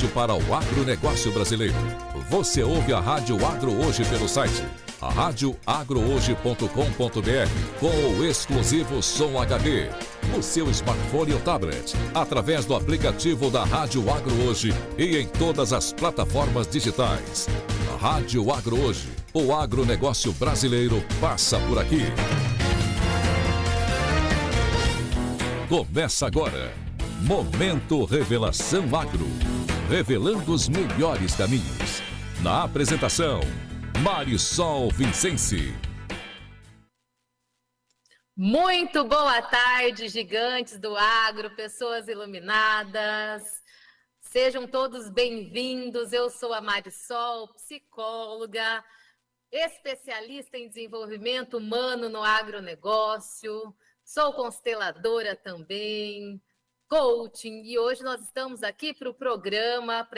rádio para o agronegócio brasileiro. Você ouve a Rádio Agro Hoje pelo site radioagrohoje.com.br com o exclusivo Som HD. No seu smartphone ou tablet, através do aplicativo da Rádio Agro Hoje e em todas as plataformas digitais. Rádio Agro Hoje, o agronegócio brasileiro passa por aqui. Começa agora, Momento Revelação Agro, revelando os melhores caminhos. Na apresentação, Marisol Vincenci. Muito boa tarde, gigantes do agro, pessoas iluminadas. Sejam todos bem-vindos. Eu sou a Marisol, psicóloga, especialista em desenvolvimento humano no agronegócio. Sou consteladora também, coaching, e hoje nós estamos aqui para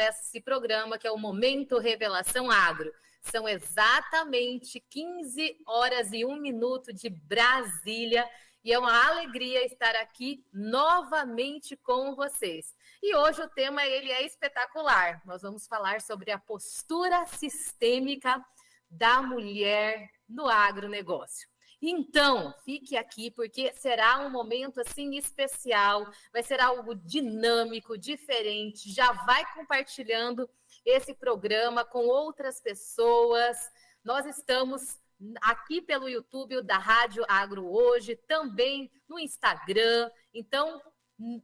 esse programa que é o Momento Revelação Agro. São exatamente 15 horas e 1 minuto de Brasília e é uma alegria estar aqui novamente com vocês. E hoje o tema ele é espetacular. Nós vamos falar sobre a postura sistêmica da mulher no agronegócio. Então, fique aqui porque será um momento assim especial, vai ser algo dinâmico, diferente. Já vai compartilhando esse programa com outras pessoas. Nós estamos aqui pelo YouTube da Rádio Agro Hoje, também no Instagram. Então,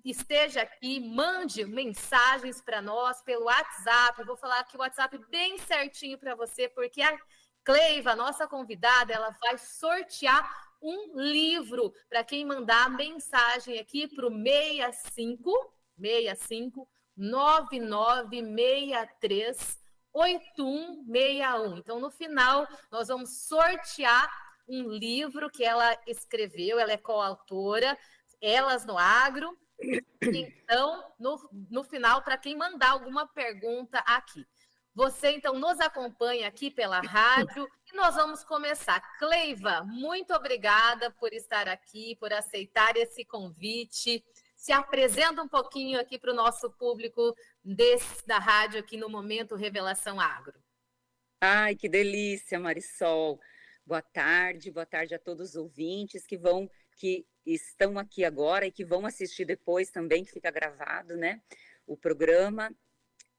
esteja aqui, mande mensagens para nós pelo WhatsApp. Eu vou falar aqui o WhatsApp bem certinho para você, porque a Cleiva, nossa convidada, ela vai sortear um livro para quem mandar mensagem aqui para o 65 9963 8161. Então, no final, nós vamos sortear um livro que ela escreveu, ela é coautora, Elas no Agro. Então, no final, para quem mandar alguma pergunta aqui. Você, então, nos acompanha aqui pela rádio e nós vamos começar. Cleiva, muito obrigada por estar aqui, por aceitar esse convite. Se apresenta um pouquinho aqui para o nosso público da rádio aqui no Momento Revelação Agro. Ai, que delícia, Marisol. Boa tarde a todos os ouvintes que estão aqui agora e que vão assistir depois também, que fica gravado, né? O programa.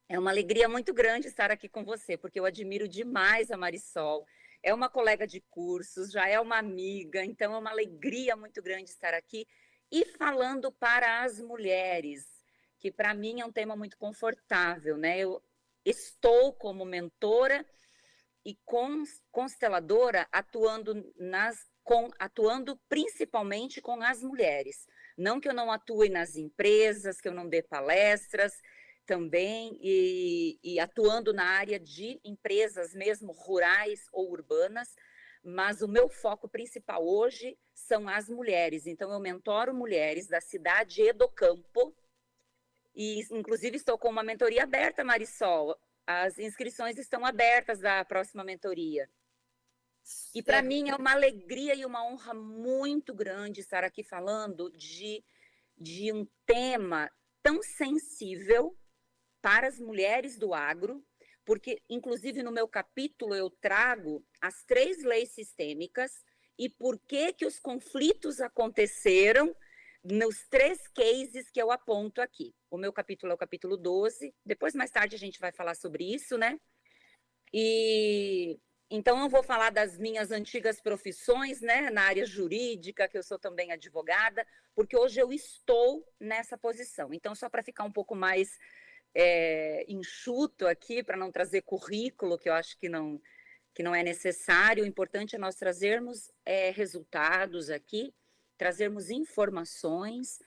É uma alegria muito grande estar aqui com você, porque eu admiro demais a Marisol. É uma colega de cursos, já é uma amiga, então é uma alegria muito grande estar aqui e falando para as mulheres, que para mim é um tema muito confortável, né? Eu estou como mentora e consteladora atuando principalmente com as mulheres. Não que eu não atue nas empresas, que eu não dê palestras, também, e atuando na área de empresas mesmo rurais ou urbanas, mas o meu foco principal hoje são as mulheres. Então, eu mentoro mulheres da cidade e do campo, e inclusive estou com uma mentoria aberta, Marisol. As inscrições estão abertas da próxima mentoria. E para mim é uma alegria e uma honra muito grande estar aqui falando de um tema tão sensível para as mulheres do agro, porque, inclusive, no meu capítulo eu trago as 3 leis sistêmicas e por que os conflitos aconteceram nos 3 cases que eu aponto aqui. O meu capítulo é o capítulo 12, depois, mais tarde, a gente vai falar sobre isso, né? E então eu vou falar das minhas antigas profissões, né, na área jurídica, que eu sou também advogada, porque hoje eu estou nessa posição. Então, só para ficar um pouco mais enxuto aqui, para não trazer currículo, que eu acho que não é necessário. O importante é nós trazermos resultados aqui, trazermos informações,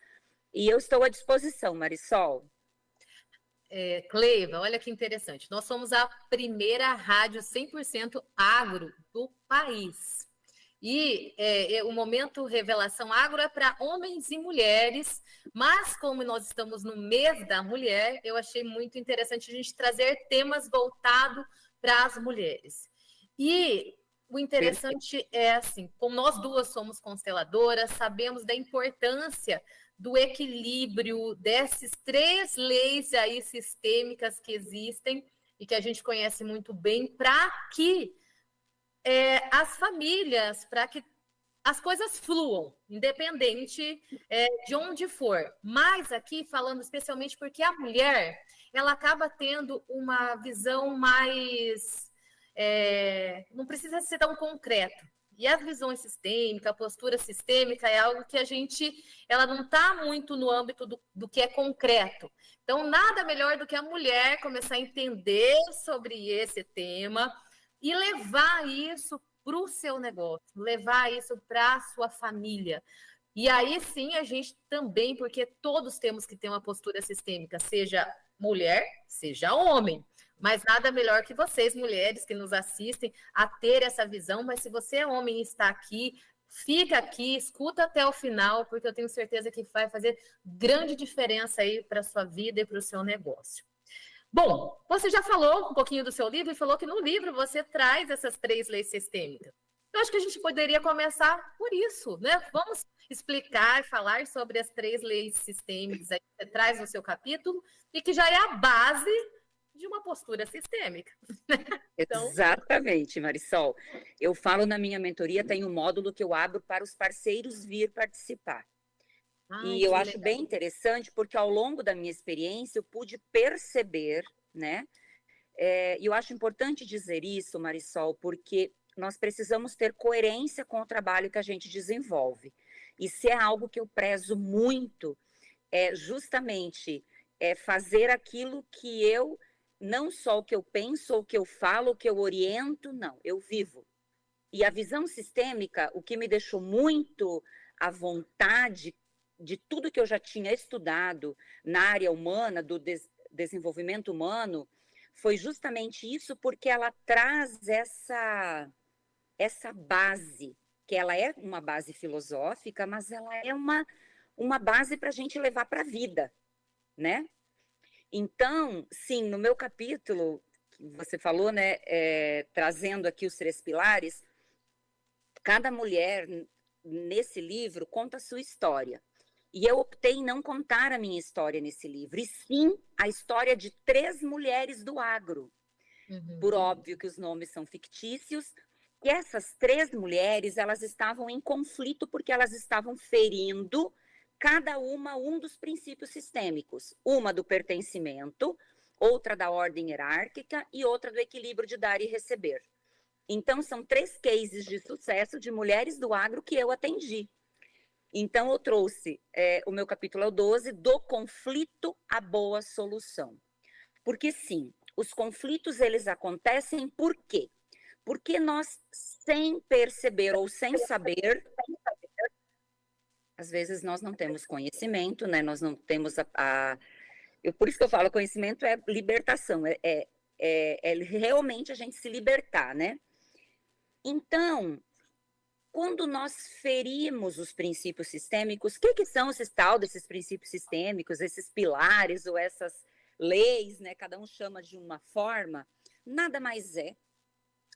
e eu estou à disposição, Marisol. Cleiva, olha que interessante. Nós somos a primeira rádio 100% agro do país. E o Momento Revelação Agro é para homens e mulheres, mas como nós estamos no mês da mulher, eu achei muito interessante a gente trazer temas voltados para as mulheres. E o interessante é assim, como nós duas somos consteladoras, sabemos da importância do equilíbrio desses 3 leis aí sistêmicas que existem e que a gente conhece muito bem, para que as famílias, para que as coisas fluam, independente de onde for. Mas aqui, falando especialmente porque a mulher, ela acaba tendo uma visão mais... não precisa ser tão concreto. E a visão sistêmica, a postura sistêmica é algo que ela não está muito no âmbito do que é concreto. Então, nada melhor do que a mulher começar a entender sobre esse tema e levar isso para o seu negócio, levar isso para a sua família. E aí sim a gente também, porque todos temos que ter uma postura sistêmica, seja mulher, seja homem. Mas nada melhor que vocês, mulheres que nos assistem, a ter essa visão. Mas se você é homem e está aqui, fica aqui, escuta até o final, porque eu tenho certeza que vai fazer grande diferença aí para a sua vida e para o seu negócio. Bom, você já falou um pouquinho do seu livro e falou que no livro você traz essas 3 leis sistêmicas. Eu acho que a gente poderia começar por isso, né? Vamos explicar, falar sobre as 3 leis sistêmicas aí que você traz no seu capítulo e que já é a base de uma postura sistêmica. Então... Exatamente, Marisol. Eu falo na minha mentoria, tem um módulo que eu abro para os parceiros vir participar. E eu acho bem interessante, porque ao longo da minha experiência eu pude perceber, né? E eu acho importante dizer isso, Marisol, porque nós precisamos ter coerência com o trabalho que a gente desenvolve. E se é algo que eu prezo muito, é justamente fazer aquilo que eu... Não só o que eu penso, o que eu falo, o que eu oriento, não, eu vivo. E a visão sistêmica, o que me deixou muito à vontade de tudo que eu já tinha estudado na área humana, do desenvolvimento humano, foi justamente isso, porque ela traz essa base, que ela é uma base filosófica, mas ela é uma base para a gente levar para a vida, né? Então, sim, no meu capítulo, que você falou, né, trazendo aqui os 3 pilares, cada mulher nesse livro conta a sua história. E eu optei em não contar a minha história nesse livro, e sim a história de 3 mulheres do agro. Por óbvio que os nomes são fictícios, e essas 3 mulheres, elas estavam em conflito porque elas estavam ferindo cada uma um dos princípios sistêmicos, uma do pertencimento, outra da ordem hierárquica e outra do equilíbrio de dar e receber. Então, são 3 cases de sucesso de mulheres do agro que eu atendi. Então, eu trouxe, o meu capítulo é o 12, do conflito à boa solução. Porque, sim, os conflitos, eles acontecem por quê? Porque nós, sem perceber ou sem saber... Às vezes nós não temos conhecimento, né? Nós não temos por isso que eu falo, conhecimento é libertação, realmente a gente se libertar, né? Então, quando nós ferimos os princípios sistêmicos, o que são esses desses princípios sistêmicos, esses pilares ou essas leis, né? Cada um chama de uma forma, nada mais é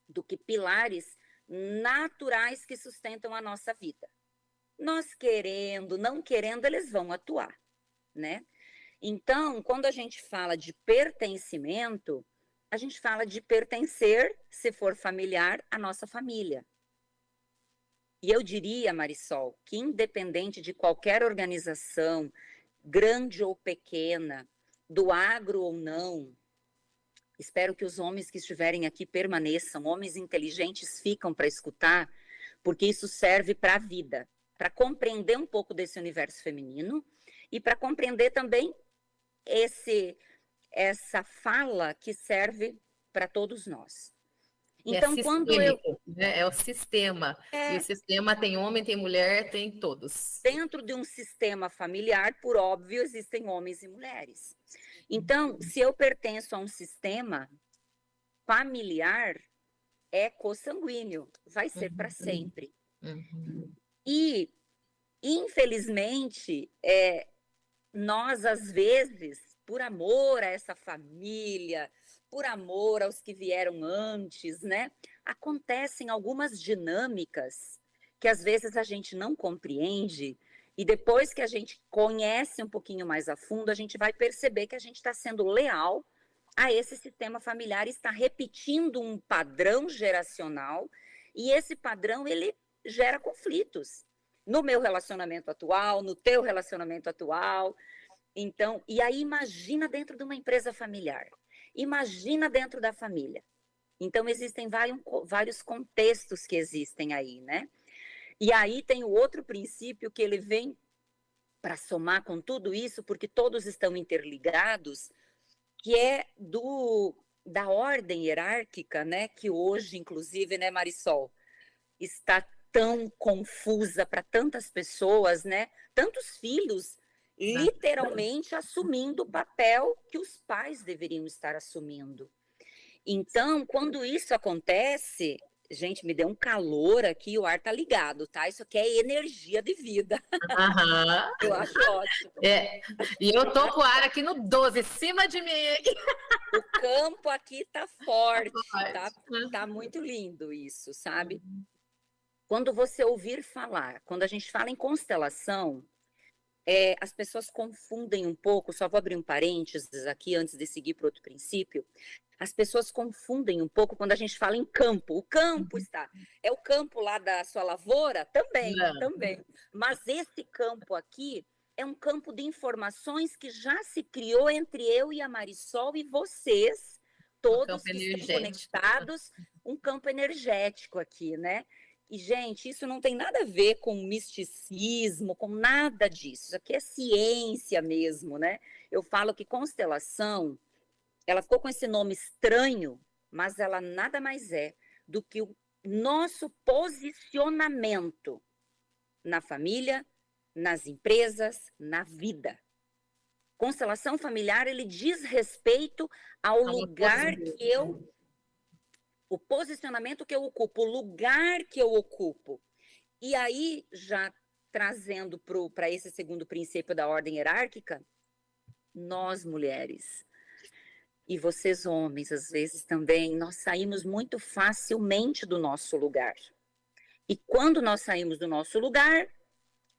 do que pilares naturais que sustentam a nossa vida. Nós querendo, não querendo, eles vão atuar, né? Então, quando a gente fala de pertencimento, a gente fala de pertencer, se for familiar, à nossa família. E eu diria, Marisol, que independente de qualquer organização, grande ou pequena, do agro ou não, espero que os homens que estiverem aqui permaneçam, homens inteligentes ficam para escutar, porque isso serve para a vida, para compreender um pouco desse universo feminino e para compreender também essa fala que serve para todos nós. Então, quando né? É o sistema. E o sistema tem homem, tem mulher, tem todos. Dentro de um sistema familiar, por óbvio, existem homens e mulheres. Então, se eu pertenço a um sistema familiar, é consanguíneo, vai ser para sempre. E, infelizmente, nós, às vezes, por amor a essa família, por amor aos que vieram antes, né? Acontecem algumas dinâmicas que, às vezes, a gente não compreende E depois que a gente conhece um pouquinho mais a fundo, a gente vai perceber que a gente está sendo leal a esse sistema familiar, está repetindo um padrão geracional, e esse padrão, ele gera conflitos no meu relacionamento atual, no teu relacionamento atual. Então, e aí imagina dentro de uma empresa familiar, imagina dentro da família. Então, existem vários contextos que existem aí, né? E aí tem o outro princípio que ele vem para somar com tudo isso, porque todos estão interligados, que é da ordem hierárquica, né? Que hoje, inclusive, né, Marisol, está tão confusa para tantas pessoas, né? Tantos filhos literalmente assumindo o papel que os pais deveriam estar assumindo. Então, quando isso acontece, gente, me deu um calor aqui, o ar tá ligado, tá? Isso aqui é energia de vida. Aham. Eu acho ótimo. E eu tô com o ar aqui no 12, em cima de mim. O campo aqui tá forte, tá muito lindo isso, sabe? Quando você ouvir falar, quando a gente fala em constelação, as pessoas confundem um pouco, só vou abrir um parênteses aqui antes de seguir para outro princípio. As pessoas confundem um pouco quando a gente fala em campo. O campo é o campo lá da sua lavoura? Também. Mas esse campo aqui é um campo de informações que já se criou entre eu e a Marisol e vocês, todos que estão conectados, um campo energético aqui, né? E, gente, isso não tem nada a ver com misticismo, com nada disso. Isso aqui é ciência mesmo, né? Eu falo que constelação, ela ficou com esse nome estranho, mas ela nada mais é do que o nosso posicionamento na família, nas empresas, na vida. Constelação familiar, ele diz respeito ao lugar que eu... O posicionamento que eu ocupo, o lugar que eu ocupo. E aí, já trazendo para esse segundo princípio da ordem hierárquica, nós mulheres, e vocês homens, às vezes também, nós saímos muito facilmente do nosso lugar. E quando nós saímos do nosso lugar,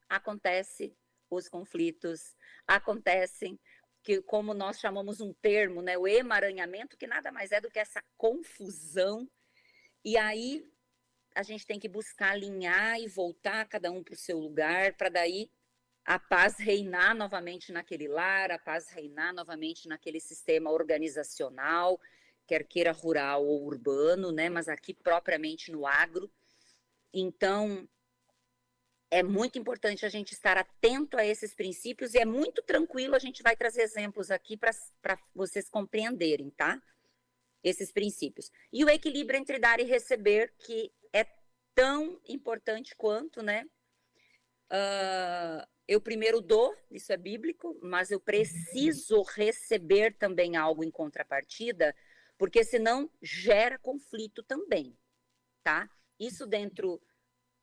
acontecem os conflitos, acontecem que, como nós chamamos um termo, né, o emaranhamento, que nada mais é do que essa confusão. E aí a gente tem que buscar alinhar e voltar cada um para o seu lugar, para daí a paz reinar novamente naquele lar, a paz reinar novamente naquele sistema organizacional, quer queira rural ou urbano, né, mas aqui propriamente no agro. Então, é muito importante a gente estar atento a esses princípios, e é muito tranquilo, a gente vai trazer exemplos aqui para vocês compreenderem, tá? Esses princípios. E o equilíbrio entre dar e receber, que é tão importante quanto, né? Eu primeiro dou, isso é bíblico, mas eu preciso receber também algo em contrapartida, porque senão gera conflito também, tá? Isso dentro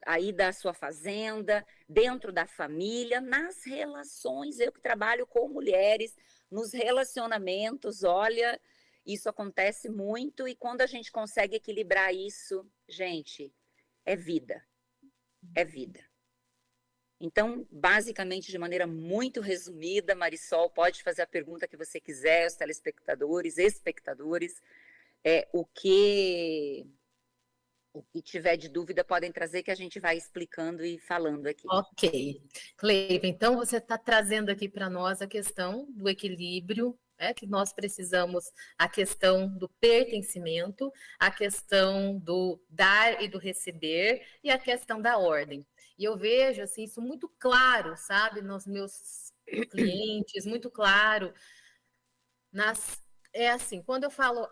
aí da sua fazenda, dentro da família, nas relações. Eu que trabalho com mulheres, nos relacionamentos, olha, isso acontece muito, e quando a gente consegue equilibrar isso, gente, é vida. É vida. Então, basicamente, de maneira muito resumida, Marisol, pode fazer a pergunta que você quiser, os telespectadores, espectadores, o que tiver de dúvida podem trazer, que a gente vai explicando e falando aqui. Ok. Cleiva, então você está trazendo aqui para nós a questão do equilíbrio, que nós precisamos, a questão do pertencimento, a questão do dar e do receber, e a questão da ordem. E eu vejo assim, isso muito claro, sabe, nos meus clientes, muito claro assim, quando eu falo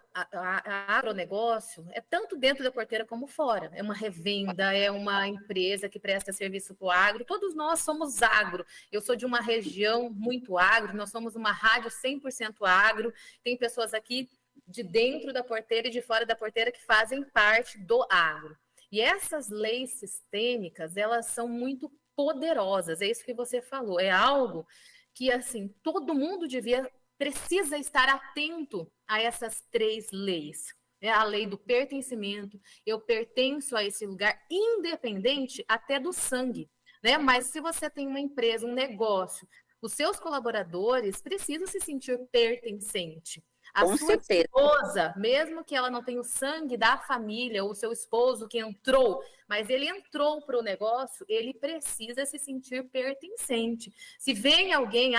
agronegócio, é tanto dentro da porteira como fora. É uma revenda, é uma empresa que presta serviço para o agro. Todos nós somos agro. Eu sou de uma região muito agro, nós somos uma rádio 100% agro. Tem pessoas aqui de dentro da porteira e de fora da porteira que fazem parte do agro. E essas leis sistêmicas, elas são muito poderosas. É isso que você falou. É algo que, assim, todo mundo precisa estar atento a essas 3 leis. É a lei do pertencimento, eu pertenço a esse lugar, independente até do sangue. né? Mas se você tem uma empresa, um negócio, os seus colaboradores precisam se sentir pertencente. A Com sua certeza. esposa, mesmo que ela não tenha o sangue da família, ou o seu esposo que entrou, mas ele entrou para o negócio, ele precisa se sentir pertencente. Se vem alguém,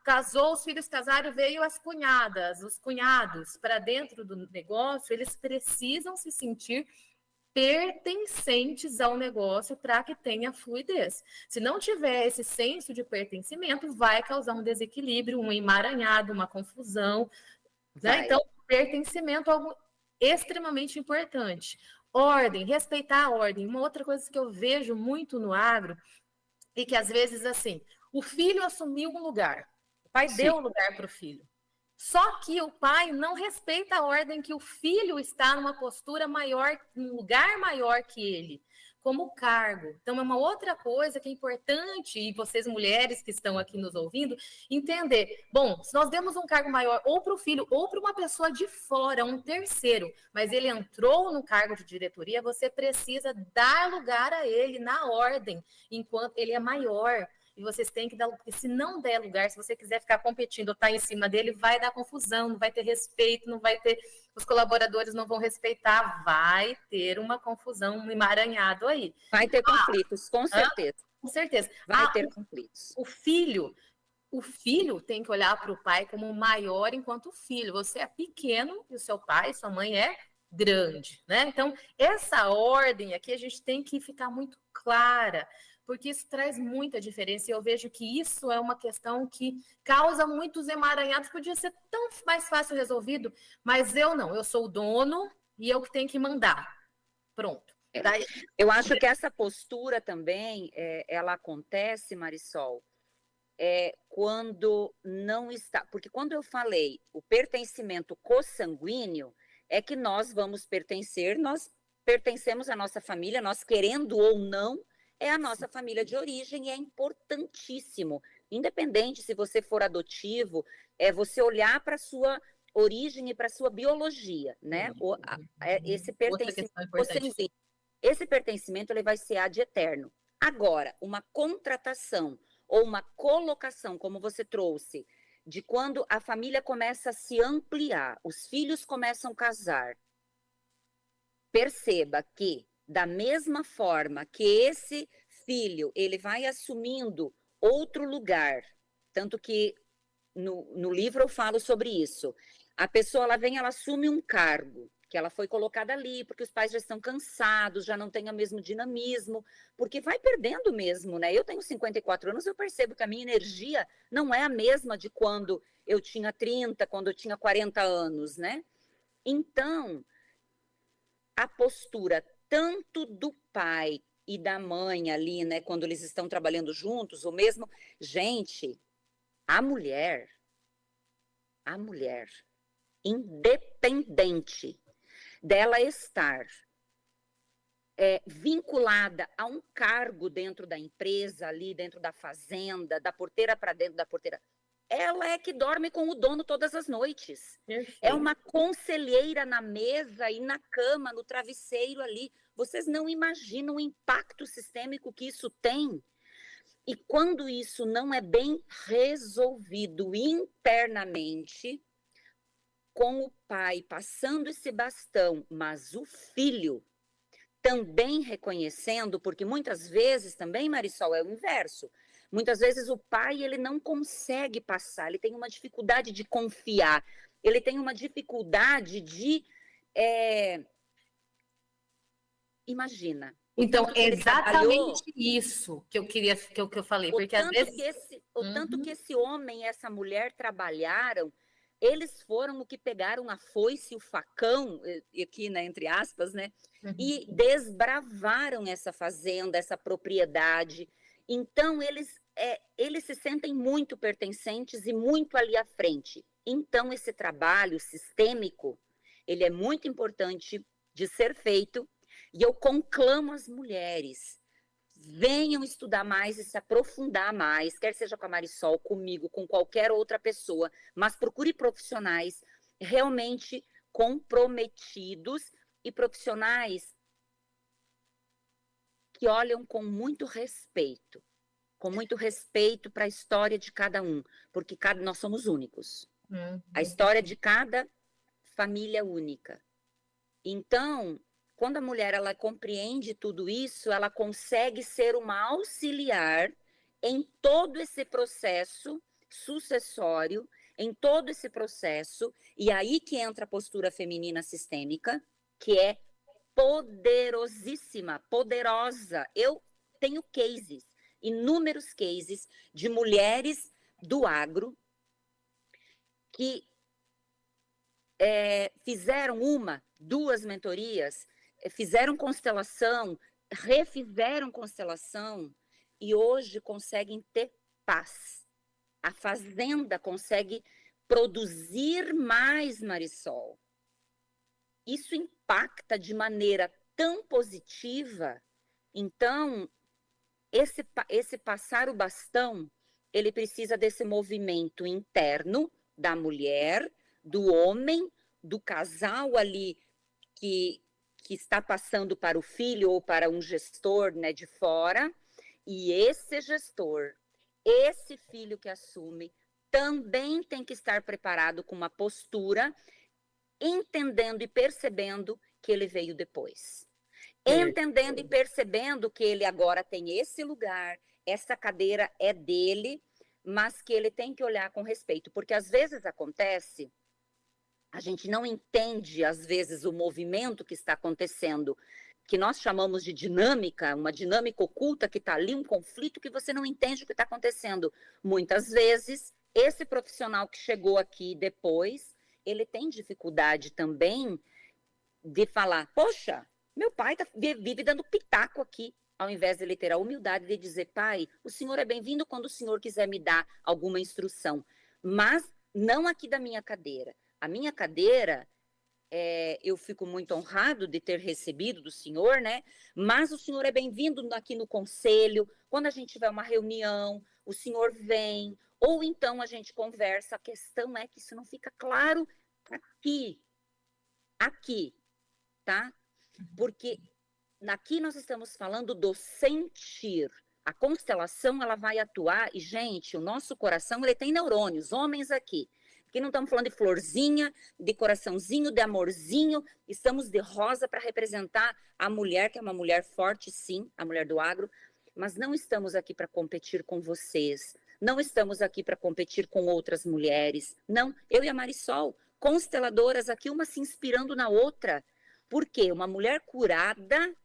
casou, os filhos casaram, veio as cunhadas, os cunhados para dentro do negócio, eles precisam se sentir pertencentes ao negócio para que tenha fluidez. Se não tiver esse senso de pertencimento, vai causar um desequilíbrio, um emaranhado, uma confusão, né? Então, pertencimento é algo extremamente importante. Ordem, respeitar a ordem. Uma outra coisa que eu vejo muito no agro, e que às vezes, assim, o filho assumiu um lugar, o pai deu o lugar para o filho. Só que o pai não respeita a ordem que o filho está numa postura maior, num lugar maior que ele, como cargo. Então, é uma outra coisa que é importante, e vocês mulheres que estão aqui nos ouvindo, entender. Bom, se nós demos um cargo maior ou para o filho ou para uma pessoa de fora, um terceiro, mas ele entrou no cargo de diretoria, você precisa dar lugar a ele na ordem, enquanto ele é maior. E vocês têm que dar, porque se não der lugar, se você quiser ficar competindo ou estar em cima dele, vai dar confusão, não vai ter respeito, não vai ter, os colaboradores não vão respeitar, vai ter uma confusão, um emaranhado aí. Vai ter conflitos, com certeza. Com certeza. Vai ter conflitos. O filho tem que olhar para o pai como maior enquanto filho. Você é pequeno e o seu pai, sua mãe é grande, né? Então, essa ordem aqui a gente tem que ficar muito clara, porque isso traz muita diferença, e eu vejo que isso é uma questão que causa muitos emaranhados, podia ser tão mais fácil resolvido, mas eu não, eu sou o dono e eu que tenho que mandar. Pronto. Daí... Eu acho que essa postura também, ela acontece, Marisol, quando não está... Porque quando eu falei o pertencimento consanguíneo, é que nós vamos pertencer, nós pertencemos à nossa família, nós querendo ou não, é a nossa família de origem e é importantíssimo. Independente se você for adotivo, é você olhar para a sua origem e para a sua biologia, né? Esse pertencimento ele vai ser ad eterno. Agora, uma contratação ou uma colocação, como você trouxe, de quando a família começa a se ampliar, os filhos começam a casar, perceba que da mesma forma que esse filho, ele vai assumindo outro lugar, tanto que no livro eu falo sobre isso. A pessoa, ela assume um cargo, que ela foi colocada ali, porque os pais já estão cansados, já não têm o mesmo dinamismo, porque vai perdendo mesmo, né? Eu tenho 54 anos, eu percebo que a minha energia não é a mesma de quando eu tinha 30, quando eu tinha 40 anos, né? Então, a postura tanto do pai e da mãe ali, né, quando eles estão trabalhando juntos, ou mesmo, gente, a mulher, independente dela estar vinculada a um cargo dentro da empresa, ali dentro da fazenda, da porteira para dentro da porteira, ela é que dorme com o dono todas as noites. Perfeito. É uma conselheira na mesa e na cama, no travesseiro ali. Vocês não imaginam o impacto sistêmico que isso tem. E quando isso não é bem resolvido internamente, com o pai passando esse bastão, mas o filho também reconhecendo, porque muitas vezes também, Marisol, é o inverso. Muitas vezes o pai, ele não consegue passar, ele tem uma dificuldade de confiar, ele tem uma dificuldade de... Imagina. Então, é exatamente isso que eu queria, que eu falei, porque às vezes... tanto que esse homem e essa mulher trabalharam, eles foram o que pegaram a foice e o facão, aqui, né, entre aspas, né, e desbravaram essa fazenda, essa propriedade. Então, eles se sentem muito pertencentes e muito ali à frente. Então, esse trabalho sistêmico, ele é muito importante de ser feito, e eu conclamo as mulheres, venham estudar mais e se aprofundar mais, quer seja com a Marisol, comigo, com qualquer outra pessoa, mas procure profissionais realmente comprometidos e profissionais que olham com muito respeito com muito respeito para a história de cada um, porque nós somos únicos. A história de cada família única. Então, quando a mulher ela compreende tudo isso, ela consegue ser uma auxiliar em todo esse processo sucessório, em todo esse processo, e aí que entra a postura feminina sistêmica, que é poderosíssima, poderosa. Eu tenho cases, inúmeros cases de mulheres do agro que fizeram 1, 2 mentorias, fizeram constelação, refizeram constelação e hoje conseguem ter paz. A fazenda consegue produzir mais, Marisol. Isso impacta de maneira tão positiva. Então, esse passar o bastão, ele precisa desse movimento interno da mulher, do homem, do casal ali que está passando para o filho ou para um gestor, né, de fora. E esse gestor, esse filho que assume, também tem que estar preparado com uma postura, entendendo e percebendo que ele veio depois. Entendendo e percebendo que ele agora tem esse lugar, essa cadeira é dele, mas que ele tem que olhar com respeito. Porque às vezes acontece, a gente não entende, às vezes, o movimento que está acontecendo, que nós chamamos de dinâmica, uma dinâmica oculta que está ali, um conflito que você não entende o que está acontecendo. Muitas vezes, esse profissional que chegou aqui depois, ele tem dificuldade também de falar, poxa, meu pai vive dando pitaco aqui, ao invés de ele ter a humildade de dizer, pai, o senhor é bem-vindo quando o senhor quiser me dar alguma instrução, mas não aqui da minha cadeira. A minha cadeira, eu fico muito honrado de ter recebido do senhor, né? Mas o senhor é bem-vindo aqui no conselho, quando a gente tiver uma reunião, o senhor vem, ou então a gente conversa. A questão é que isso não fica claro aqui, tá? Porque aqui nós estamos falando do sentir. A constelação, ela vai atuar, e, gente, o nosso coração, ele tem neurônios, homens aqui. Aqui não estamos falando de florzinha, de coraçãozinho, de amorzinho, estamos de rosa para representar a mulher, que é uma mulher forte, sim, a mulher do agro, mas não estamos aqui para competir com vocês, não estamos aqui para competir com outras mulheres, não, eu e a Marisol, consteladoras aqui, uma se inspirando na outra, porque uma mulher curada,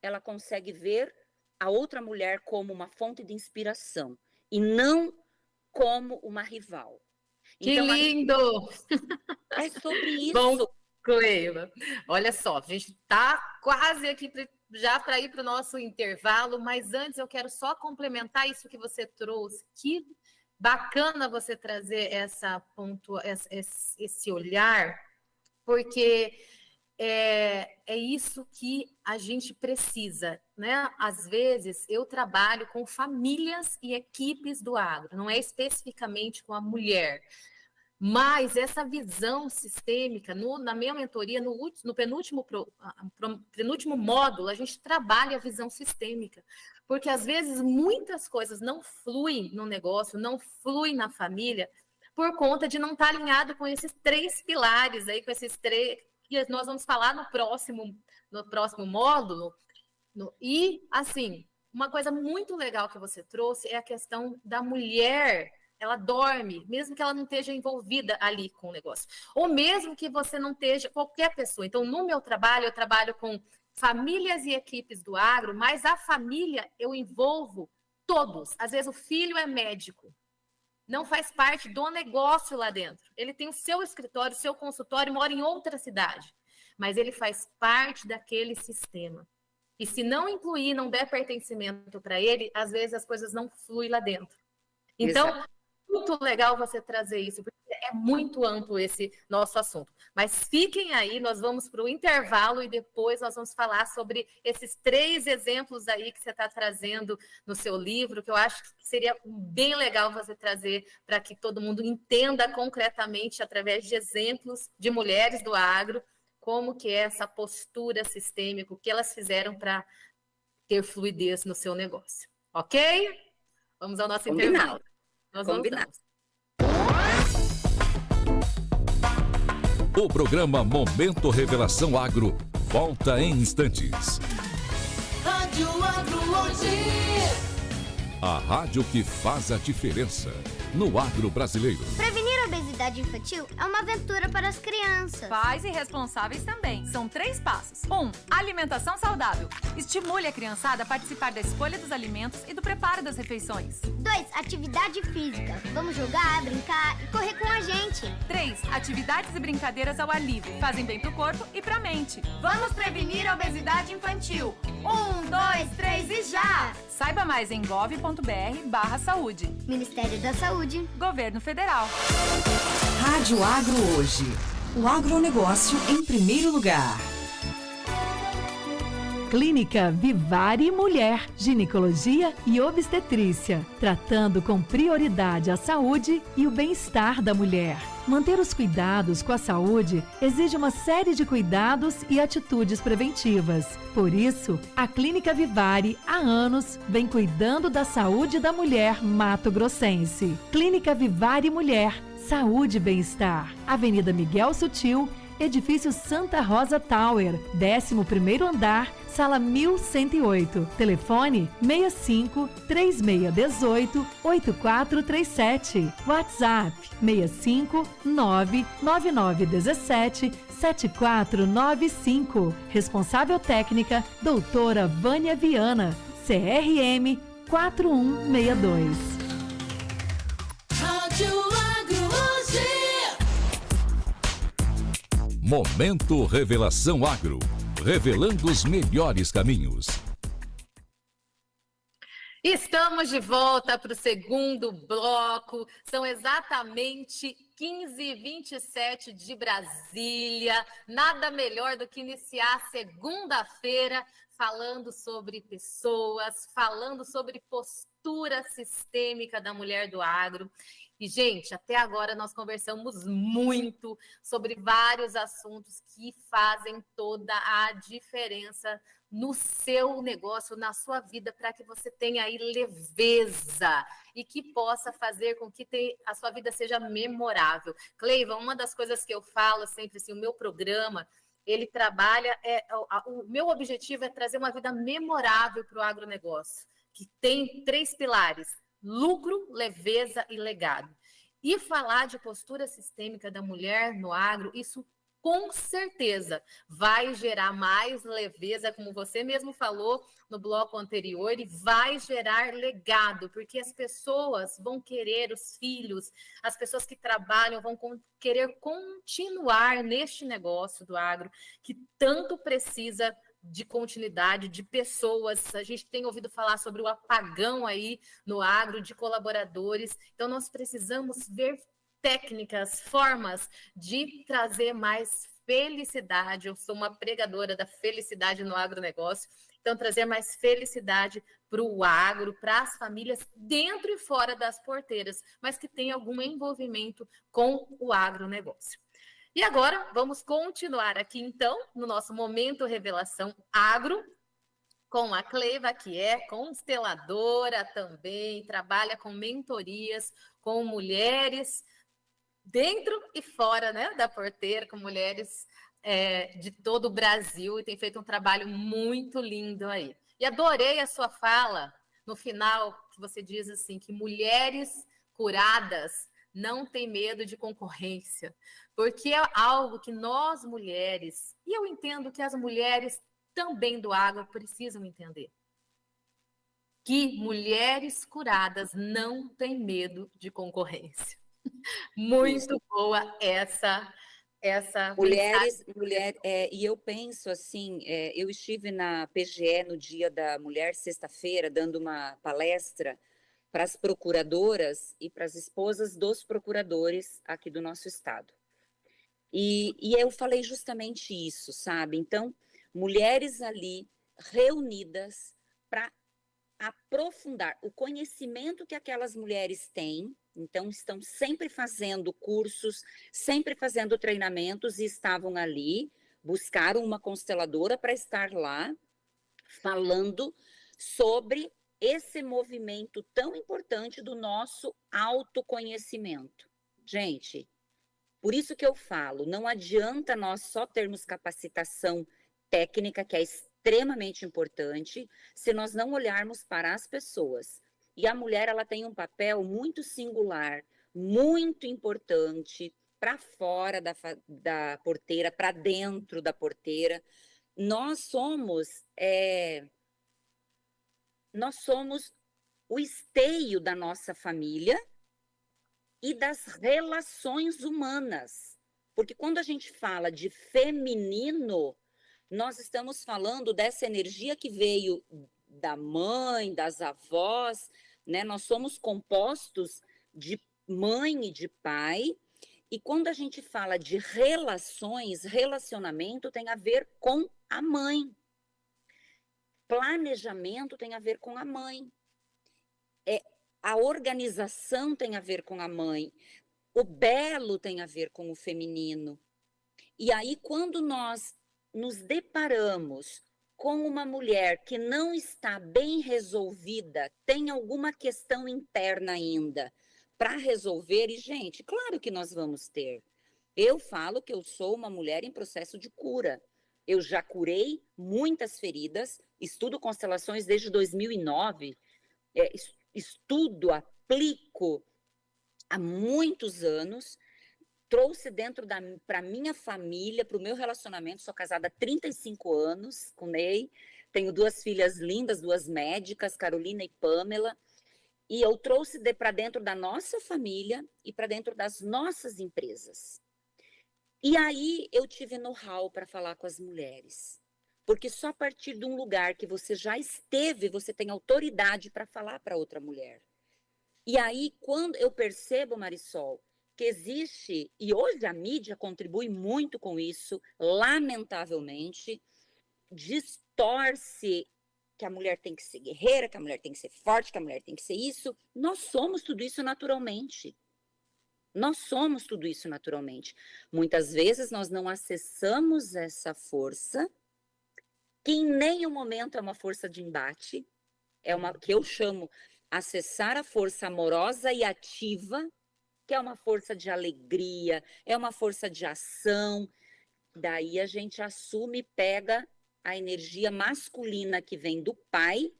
ela consegue ver a outra mulher como uma fonte de inspiração, e não como uma rival. Que então, lindo! É sobre isso. Bom, Cleila, olha só, a gente está quase aqui já para ir para o nosso intervalo, mas antes eu quero só complementar isso que você trouxe. Que bacana você trazer esse olhar, porque é isso que a gente precisa, né? Às vezes eu trabalho com famílias e equipes do agro, não é especificamente com a mulher, mas essa visão sistêmica, na minha mentoria, no penúltimo módulo, a gente trabalha a visão sistêmica, porque às vezes muitas coisas não fluem no negócio, não fluem na família, por conta de não estar alinhado com esses 3 pilares aí, com esses 3 que nós vamos falar no próximo módulo. E, assim, uma coisa muito legal que você trouxe é a questão da mulher. Ela dorme, mesmo que ela não esteja envolvida ali com o negócio. Ou mesmo que você não esteja, qualquer pessoa. Então, no meu trabalho, eu trabalho com famílias e equipes do agro, mas a família eu envolvo todos. Às vezes o filho é médico, não faz parte do negócio lá dentro. Ele tem o seu escritório, o seu consultório, mora em outra cidade, mas ele faz parte daquele sistema. E se não incluir, não der pertencimento para ele, às vezes as coisas não fluem lá dentro. Então, exato. Muito legal você trazer isso, porque é muito amplo esse nosso assunto. Mas fiquem aí, nós vamos para o intervalo e depois nós vamos falar sobre esses 3 exemplos aí que você está trazendo no seu livro, que eu acho que seria bem legal você trazer para que todo mundo entenda concretamente, através de exemplos de mulheres do agro, como que é essa postura sistêmica, o que elas fizeram para ter fluidez no seu negócio. Ok? Vamos ao nosso Combinado. intervalo. Nós Combinado. voltamos. O programa Momento Revelação Agro volta em instantes. Rádio Agro hoje. A rádio que faz a diferença no agro brasileiro. Prevenir a obesidade infantil é uma aventura para as crianças. Pais e responsáveis também. São 3 passos. 1. Alimentação saudável. Estimule a criançada a participar da escolha dos alimentos e do preparo das refeições. 2. Atividade física. Vamos jogar, brincar e correr com a gente. 3. Atividades e brincadeiras ao ar livre. Fazem bem pro corpo e pra mente. Vamos prevenir a obesidade infantil. 1, 2, 3 e já! Saiba mais em gov.br/saúde. Ministério da Saúde. Governo Federal. Rádio Agro hoje. O agronegócio em primeiro lugar. Clínica Vivari Mulher, ginecologia e obstetrícia, tratando com prioridade a saúde e o bem-estar da mulher. Manter os cuidados com a saúde exige uma série de cuidados e atitudes preventivas. Por isso, a Clínica Vivari, há anos, vem cuidando da saúde da mulher mato-grossense. Clínica Vivari Mulher, saúde e bem-estar. Avenida Miguel Sutil, Edifício Santa Rosa Tower, 11º andar, sala 1108. Telefone 65 3618 8437. WhatsApp 65 99917 7495. Responsável técnica, doutora Vânia Viana, CRM 4162. Rádio Agro hoje. Momento Revelação Agro, revelando os melhores caminhos. Estamos de volta para o segundo bloco. São exatamente 15h27 de Brasília. Nada melhor do que iniciar a segunda-feira falando sobre pessoas, falando sobre postura sistêmica da mulher do agro. E, gente, até agora nós conversamos muito sobre vários assuntos que fazem toda a diferença no seu negócio, na sua vida, para que você tenha aí leveza e que possa fazer com que a sua vida seja memorável. Cleiva, uma das coisas que eu falo sempre, assim, o meu programa, ele trabalha, o meu objetivo é trazer uma vida memorável para o agronegócio, que tem 3 pilares: lucro, leveza e legado. E falar de postura sistêmica da mulher no agro, isso com certeza vai gerar mais leveza, como você mesmo falou no bloco anterior, e vai gerar legado, porque as pessoas vão querer, os filhos, as pessoas que trabalham vão querer continuar neste negócio do agro, que tanto precisa de continuidade, de pessoas. A gente tem ouvido falar sobre o apagão aí no agro, de colaboradores. Então, nós precisamos ver técnicas, formas de trazer mais felicidade. Eu sou uma pregadora da felicidade no agronegócio. Então, trazer mais felicidade para o agro, para as famílias, dentro e fora das porteiras, mas que tenha algum envolvimento com o agronegócio. E agora, vamos continuar aqui, então, no nosso Momento Revelação Agro, com a Cleiva, que é consteladora também, trabalha com mentorias, com mulheres dentro e fora, né, da porteira, com mulheres de todo o Brasil, e tem feito um trabalho muito lindo aí. E adorei a sua fala no final, que você diz assim, que mulheres curadas não têm medo de concorrência, porque é algo que nós mulheres, e eu entendo que as mulheres também do agro precisam entender, que mulheres curadas não têm medo de concorrência. Muito boa essa Mulheres, e eu penso assim, eu estive na PGE no Dia da Mulher, sexta-feira, dando uma palestra para as procuradoras e para as esposas dos procuradores aqui do nosso estado. E eu falei justamente isso, sabe? Então, mulheres ali reunidas para aprofundar o conhecimento que aquelas mulheres têm. Então, estão sempre fazendo cursos, sempre fazendo treinamentos, e estavam ali, buscaram uma consteladora para estar lá, falando sobre esse movimento tão importante do nosso autoconhecimento. Gente, por isso que eu falo, não adianta nós só termos capacitação técnica, que é extremamente importante, se nós não olharmos para as pessoas. E a mulher, ela tem um papel muito singular, muito importante, para fora da porteira, para dentro da porteira. Nós somos o esteio da nossa família e das relações humanas. Porque quando a gente fala de feminino, nós estamos falando dessa energia que veio da mãe, das avós, né? Nós somos compostos de mãe e de pai. E quando a gente fala de relações, relacionamento tem a ver com a mãe. Planejamento tem a ver com a mãe. A organização tem a ver com a mãe. O belo tem a ver com o feminino. E aí, quando nós nos deparamos com uma mulher que não está bem resolvida, tem alguma questão interna ainda para resolver, e, gente, claro que nós vamos ter. Eu falo que eu sou uma mulher em processo de cura. Eu já curei muitas feridas, estudo constelações desde 2009, estudo, aplico há muitos anos, trouxe para minha família, para o meu relacionamento, sou casada há 35 anos com o Ney, tenho 2 filhas lindas, 2 médicas, Carolina e Pamela, e eu trouxe para dentro da nossa família e para dentro das nossas empresas. E aí eu tive know-how para falar com as mulheres, porque só a partir de um lugar que você já esteve, você tem autoridade para falar para outra mulher. E aí, quando eu percebo, Marisol, que existe, e hoje a mídia contribui muito com isso, lamentavelmente, distorce que a mulher tem que ser guerreira, que a mulher tem que ser forte, que a mulher tem que ser isso. Nós somos tudo isso naturalmente. Nós somos tudo isso naturalmente. Muitas vezes nós não acessamos essa força, que em nenhum momento é uma força de embate, que eu chamo acessar a força amorosa e ativa, que é uma força de alegria, é uma força de ação. Daí a gente assume, pega a energia masculina que vem do pai,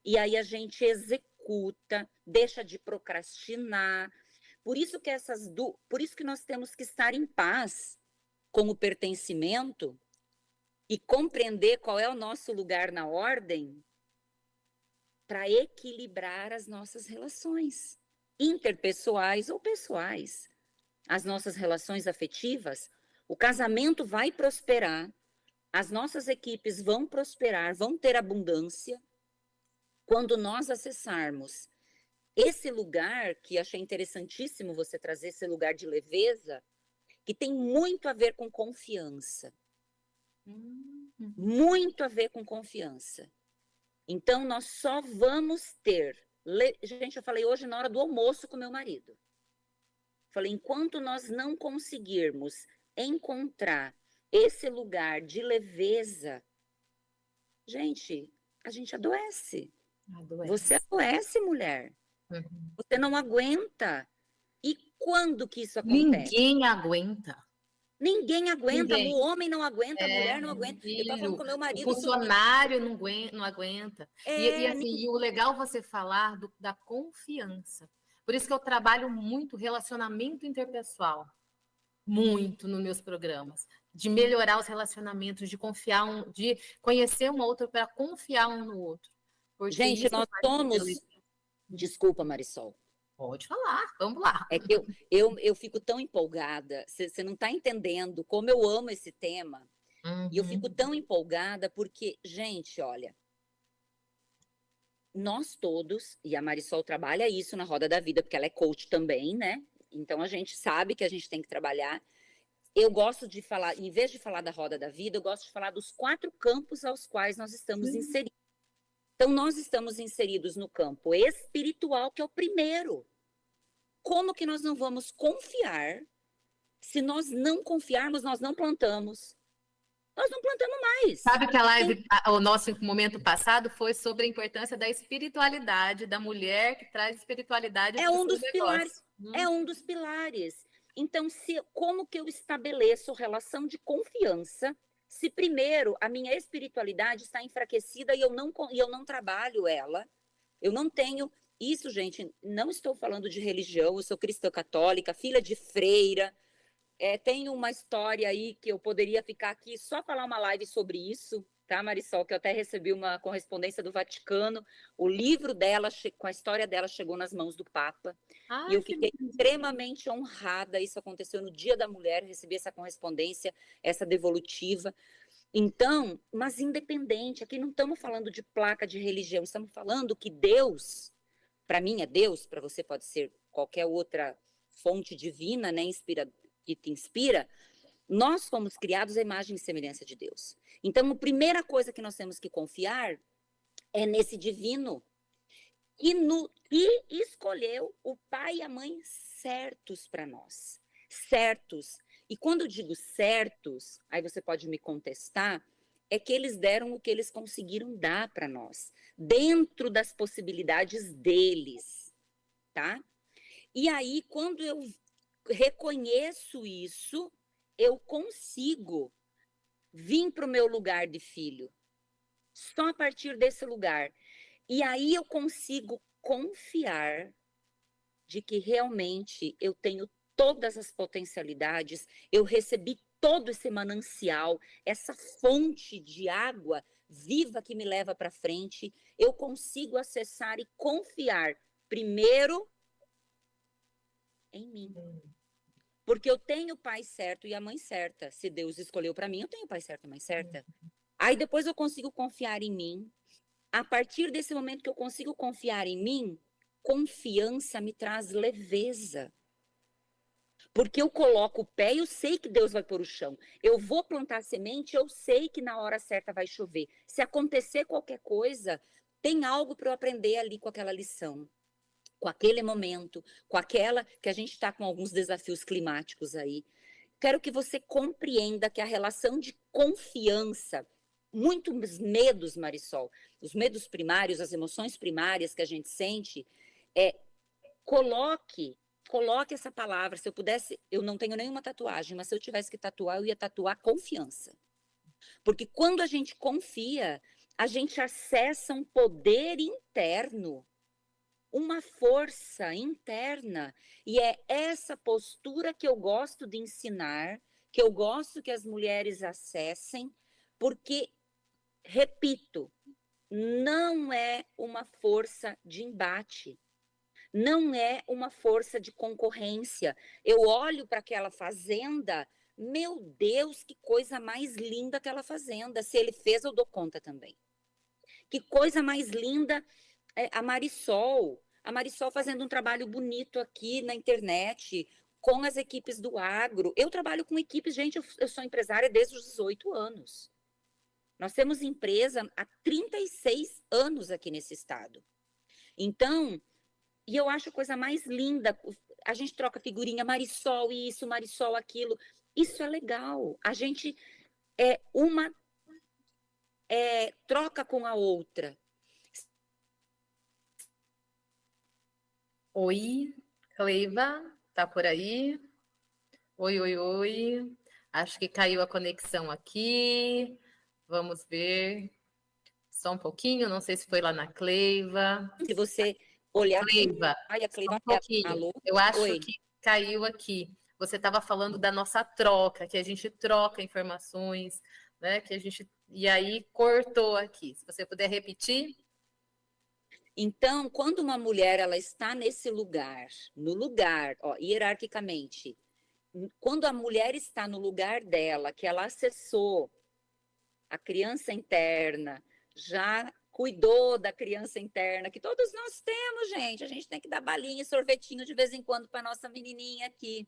e aí a gente executa, deixa de procrastinar. Por isso que nós temos que estar em paz com o pertencimento e compreender qual é o nosso lugar na ordem para equilibrar as nossas relações interpessoais ou pessoais, as nossas relações afetivas. O casamento vai prosperar, as nossas equipes vão prosperar, vão ter abundância, quando nós acessarmos esse lugar, que achei interessantíssimo você trazer, esse lugar de leveza, que tem muito a ver com confiança. Muito a ver com confiança. Então, nós só vamos ter... Gente, eu falei hoje na hora do almoço com meu marido. Falei, enquanto nós não conseguirmos encontrar esse lugar de leveza, gente, a gente adoece. Você adoece, mulher. Você não aguenta. E quando que isso acontece? Ninguém aguenta. Ninguém aguenta. Ninguém. O homem não aguenta, a mulher não aguenta. Eu estava falando com meu marido. O funcionário não aguenta. E o legal você falar da confiança. Por isso que eu trabalho muito relacionamento interpessoal. Muito nos meus programas. De melhorar os relacionamentos, de confiar, de conhecer um outro para confiar um no outro. Porque gente, nós somos... Desculpa, Marisol. Pode falar, vamos lá. É que eu fico tão empolgada, você não está entendendo como eu amo esse tema. E eu fico tão empolgada porque, gente, olha, nós todos, e a Marisol trabalha isso na Roda da Vida, porque ela é coach também, né? Então a gente sabe que a gente tem que trabalhar. Eu gosto de falar, em vez de falar da Roda da Vida, eu gosto de falar dos 4 campos aos quais nós estamos inseridos. Então, nós estamos inseridos no campo espiritual, que é o primeiro. Como que nós não vamos confiar? Se nós não confiarmos, nós não plantamos. nós não plantamos mais. Sabe que a live, o nosso momento passado foi sobre a importância da espiritualidade, da mulher que traz espiritualidade É para o um seu dos negócio. pilares. É um dos pilares. Então, como que eu estabeleço relação de confiança se primeiro a minha espiritualidade está enfraquecida e eu não trabalho ela? Eu não tenho isso, gente. Não estou falando de religião. Eu sou cristã católica, filha de freira. Tenho uma história aí que eu poderia ficar aqui só falar uma live sobre isso, tá, Marisol? Que eu até recebi uma correspondência do Vaticano. O livro dela, com a história dela, chegou nas mãos do Papa. E eu fiquei extremamente honrada. Isso aconteceu no Dia da Mulher, recebi essa correspondência, essa devolutiva. Então, mas independente, aqui não estamos falando de placa de religião, estamos falando que Deus, para mim é Deus, para você pode ser qualquer outra fonte divina, né, que te inspira, nós fomos criados à imagem e semelhança de Deus. Então, a primeira coisa que nós temos que confiar é nesse divino que escolheu o pai e a mãe certos para nós. Certos. E quando eu digo certos, aí você pode me contestar, é que eles deram o que eles conseguiram dar para nós, dentro das possibilidades deles, tá? E aí, quando eu reconheço isso, eu consigo vir para o meu lugar de filho. Só a partir desse lugar. E aí eu consigo confiar de que realmente eu tenho todas as potencialidades, eu recebi todo esse manancial, essa fonte de água viva que me leva para frente, eu consigo acessar e confiar primeiro em mim. Porque eu tenho o pai certo e a mãe certa. Se Deus escolheu para mim, eu tenho o pai certo e a mãe certa. Aí depois eu consigo confiar em mim. A partir desse momento que eu consigo confiar em mim, confiança me traz leveza. Porque eu coloco o pé e eu sei que Deus vai pôr o chão. Eu vou plantar semente, eu sei que na hora certa vai chover. Se acontecer qualquer coisa, tem algo para eu aprender ali com aquela lição. Com aquele momento, com aquela que a gente está com alguns desafios climáticos aí. Quero que você compreenda que a relação de confiança, muitos medos, Marisol, os medos primários, as emoções primárias que a gente sente, coloque essa palavra. Se eu pudesse, eu não tenho nenhuma tatuagem, mas se eu tivesse que tatuar, eu ia tatuar confiança. Porque quando a gente confia, a gente acessa um poder interno, uma força interna, e é essa postura que eu gosto de ensinar, que eu gosto que as mulheres acessem, porque, repito, não é uma força de embate, não é uma força de concorrência. Eu olho para aquela fazenda, meu Deus, que coisa mais linda aquela fazenda, se ele fez, eu dou conta também. Que coisa mais linda a Marisol fazendo um trabalho bonito aqui na internet, com as equipes do agro. Eu trabalho com equipes, gente, eu sou empresária desde os 18 anos. Nós temos empresa há 36 anos aqui nesse estado. Então, e eu acho a coisa mais linda, a gente troca figurinha, Marisol isso, Marisol aquilo. Isso é legal. A gente troca com a outra. Oi, Cleiva, tá por aí? Oi, oi, oi. Acho que caiu a conexão aqui. Vamos ver. Só um pouquinho, não sei se foi lá na Cleiva. Se você olhar... Cleiva, a Cleiva, um pouquinho. Alô? Eu acho Oi. que caiu aqui. Você estava falando da nossa troca, que a gente troca informações, né? E aí cortou aqui. Se você puder repetir. Então, quando uma mulher ela está nesse lugar, hierarquicamente, quando a mulher está no lugar dela, que ela acessou a criança interna, já cuidou da criança interna, que todos nós temos, gente. A gente tem que dar balinha e sorvetinho de vez em quando para nossa menininha aqui.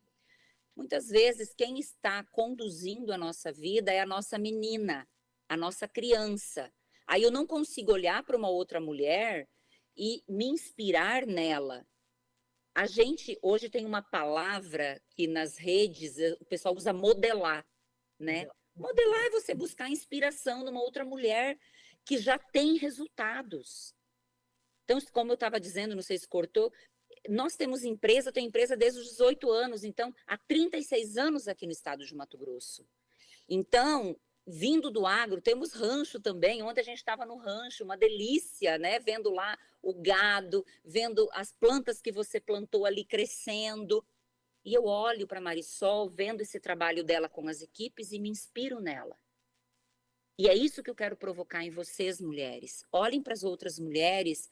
Muitas vezes, quem está conduzindo a nossa vida é a nossa menina, a nossa criança. Aí eu não consigo olhar para uma outra mulher e me inspirar nela. A gente hoje tem uma palavra que nas redes o pessoal usa modelar, né? Modelar é você buscar inspiração numa outra mulher que já tem resultados. Então, como eu estava dizendo, não sei se cortou, nós temos empresa, eu tenho empresa desde os 18 anos, então, há 36 anos aqui no estado de Mato Grosso. Então, vindo do agro, temos rancho também. Ontem a gente estava no rancho, uma delícia, né? Vendo lá o gado, vendo as plantas que você plantou ali crescendo. E eu olho para a Marisol, vendo esse trabalho dela com as equipes e me inspiro nela. E é isso que eu quero provocar em vocês, mulheres. Olhem para as outras mulheres.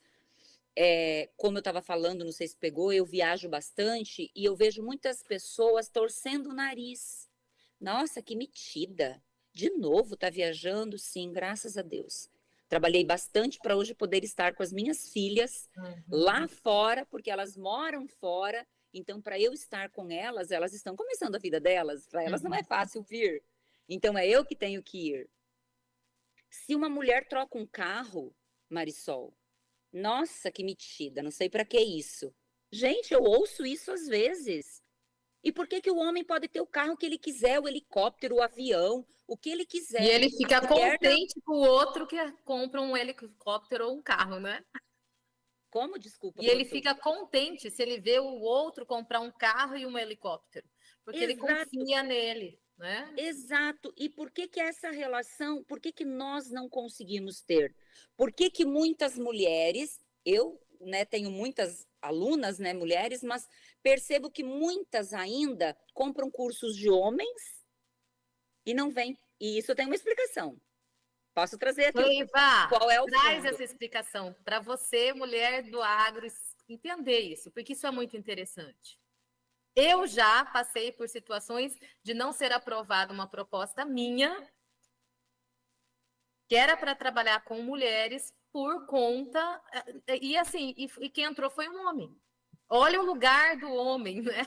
Como eu estava falando, não sei se pegou, eu viajo bastante e eu vejo muitas pessoas torcendo o nariz. Nossa, que metida. De novo, tá viajando? Sim, graças a Deus. Trabalhei bastante para hoje poder estar com as minhas filhas lá fora, porque elas moram fora. Então, para eu estar com elas, elas estão começando a vida delas. Para elas não é fácil vir. Então, é eu que tenho que ir. Se uma mulher troca um carro, Marisol, nossa, que metida, não sei para que isso. Gente, eu ouço isso às vezes. E por que que o homem pode ter o carro que ele quiser, o helicóptero, o avião, o que ele quiser? E ele fica contente com o outro que compra um helicóptero ou um carro, né? Como? Desculpa. E ele fica contente se ele vê o outro comprar um carro e um helicóptero, porque ele confia nele, né? Exato. E por que que essa relação, por que que nós não conseguimos ter? Por que que muitas mulheres, eu, né, tenho muitas alunas, né, mulheres, mas percebo que muitas ainda compram cursos de homens e não vêm. E isso tem uma explicação. Posso trazer aqui qual é o traz fundo. essa explicação para você, mulher do agro, entender isso, porque isso é muito interessante. Eu já passei por situações de não ser aprovada uma proposta minha, que era para trabalhar com mulheres por conta, e assim, e quem entrou foi um homem. Olha o lugar do homem, né?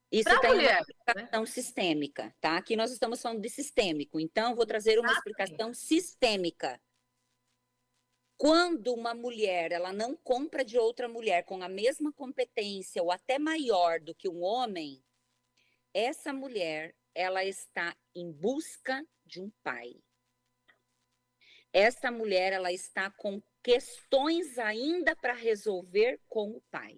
Isso tem mulher, uma explicação sistêmica, tá? Aqui nós estamos falando de sistêmico, então vou trazer uma explicação sistêmica. Quando uma mulher, ela não compra de outra mulher com a mesma competência ou até maior do que um homem, essa mulher, ela está em busca de um pai. Essa mulher, ela está com questões ainda para resolver com o pai.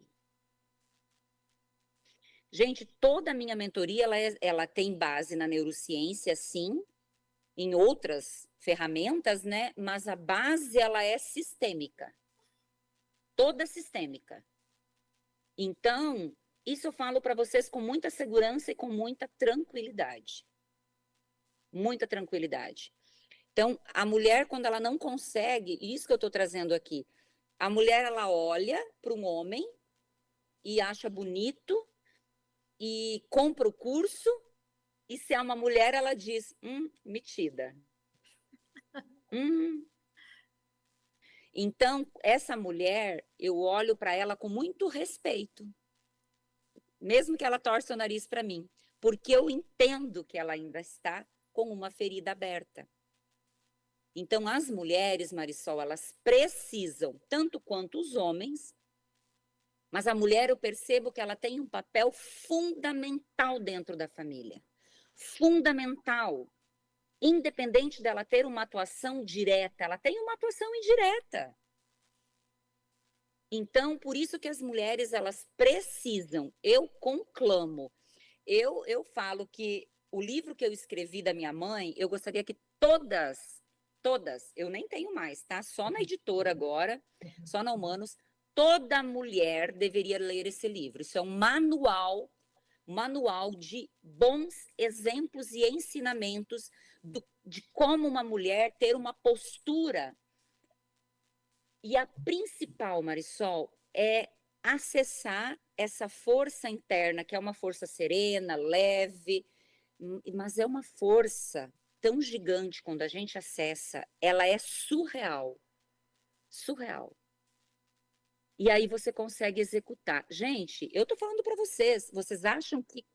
Gente, toda a minha mentoria, ela tem base na neurociência, sim, em outras ferramentas, né? Mas a base, ela é sistêmica. Toda sistêmica. Então, isso eu falo para vocês com muita segurança e com muita tranquilidade. Muita tranquilidade. Então, a mulher, quando ela não consegue, isso que eu estou trazendo aqui, a mulher, ela olha para um homem e acha bonito e compra o curso, e se é uma mulher, ela diz, metida. Então, essa mulher, eu olho para ela com muito respeito, mesmo que ela torça o nariz para mim, porque eu entendo que ela ainda está com uma ferida aberta. Então, as mulheres, Marisol, elas precisam, tanto quanto os homens, mas a mulher, eu percebo que ela tem um papel fundamental dentro da família. Fundamental. Independente dela ter uma atuação direta, ela tem uma atuação indireta. Então, por isso que as mulheres, elas precisam, eu conclamo, eu falo que o livro que eu escrevi da minha mãe, eu gostaria que todas, eu nem tenho mais, tá? Só na editora agora, só na Humanos, toda mulher deveria ler esse livro. Isso é um manual de bons exemplos e ensinamentos de como uma mulher ter uma postura. E a principal, Marisol, é acessar essa força interna, que é uma força serena, leve, mas é uma força tão gigante quando a gente acessa, ela é surreal. Surreal. E aí você consegue executar. Gente, eu tô falando para vocês acham que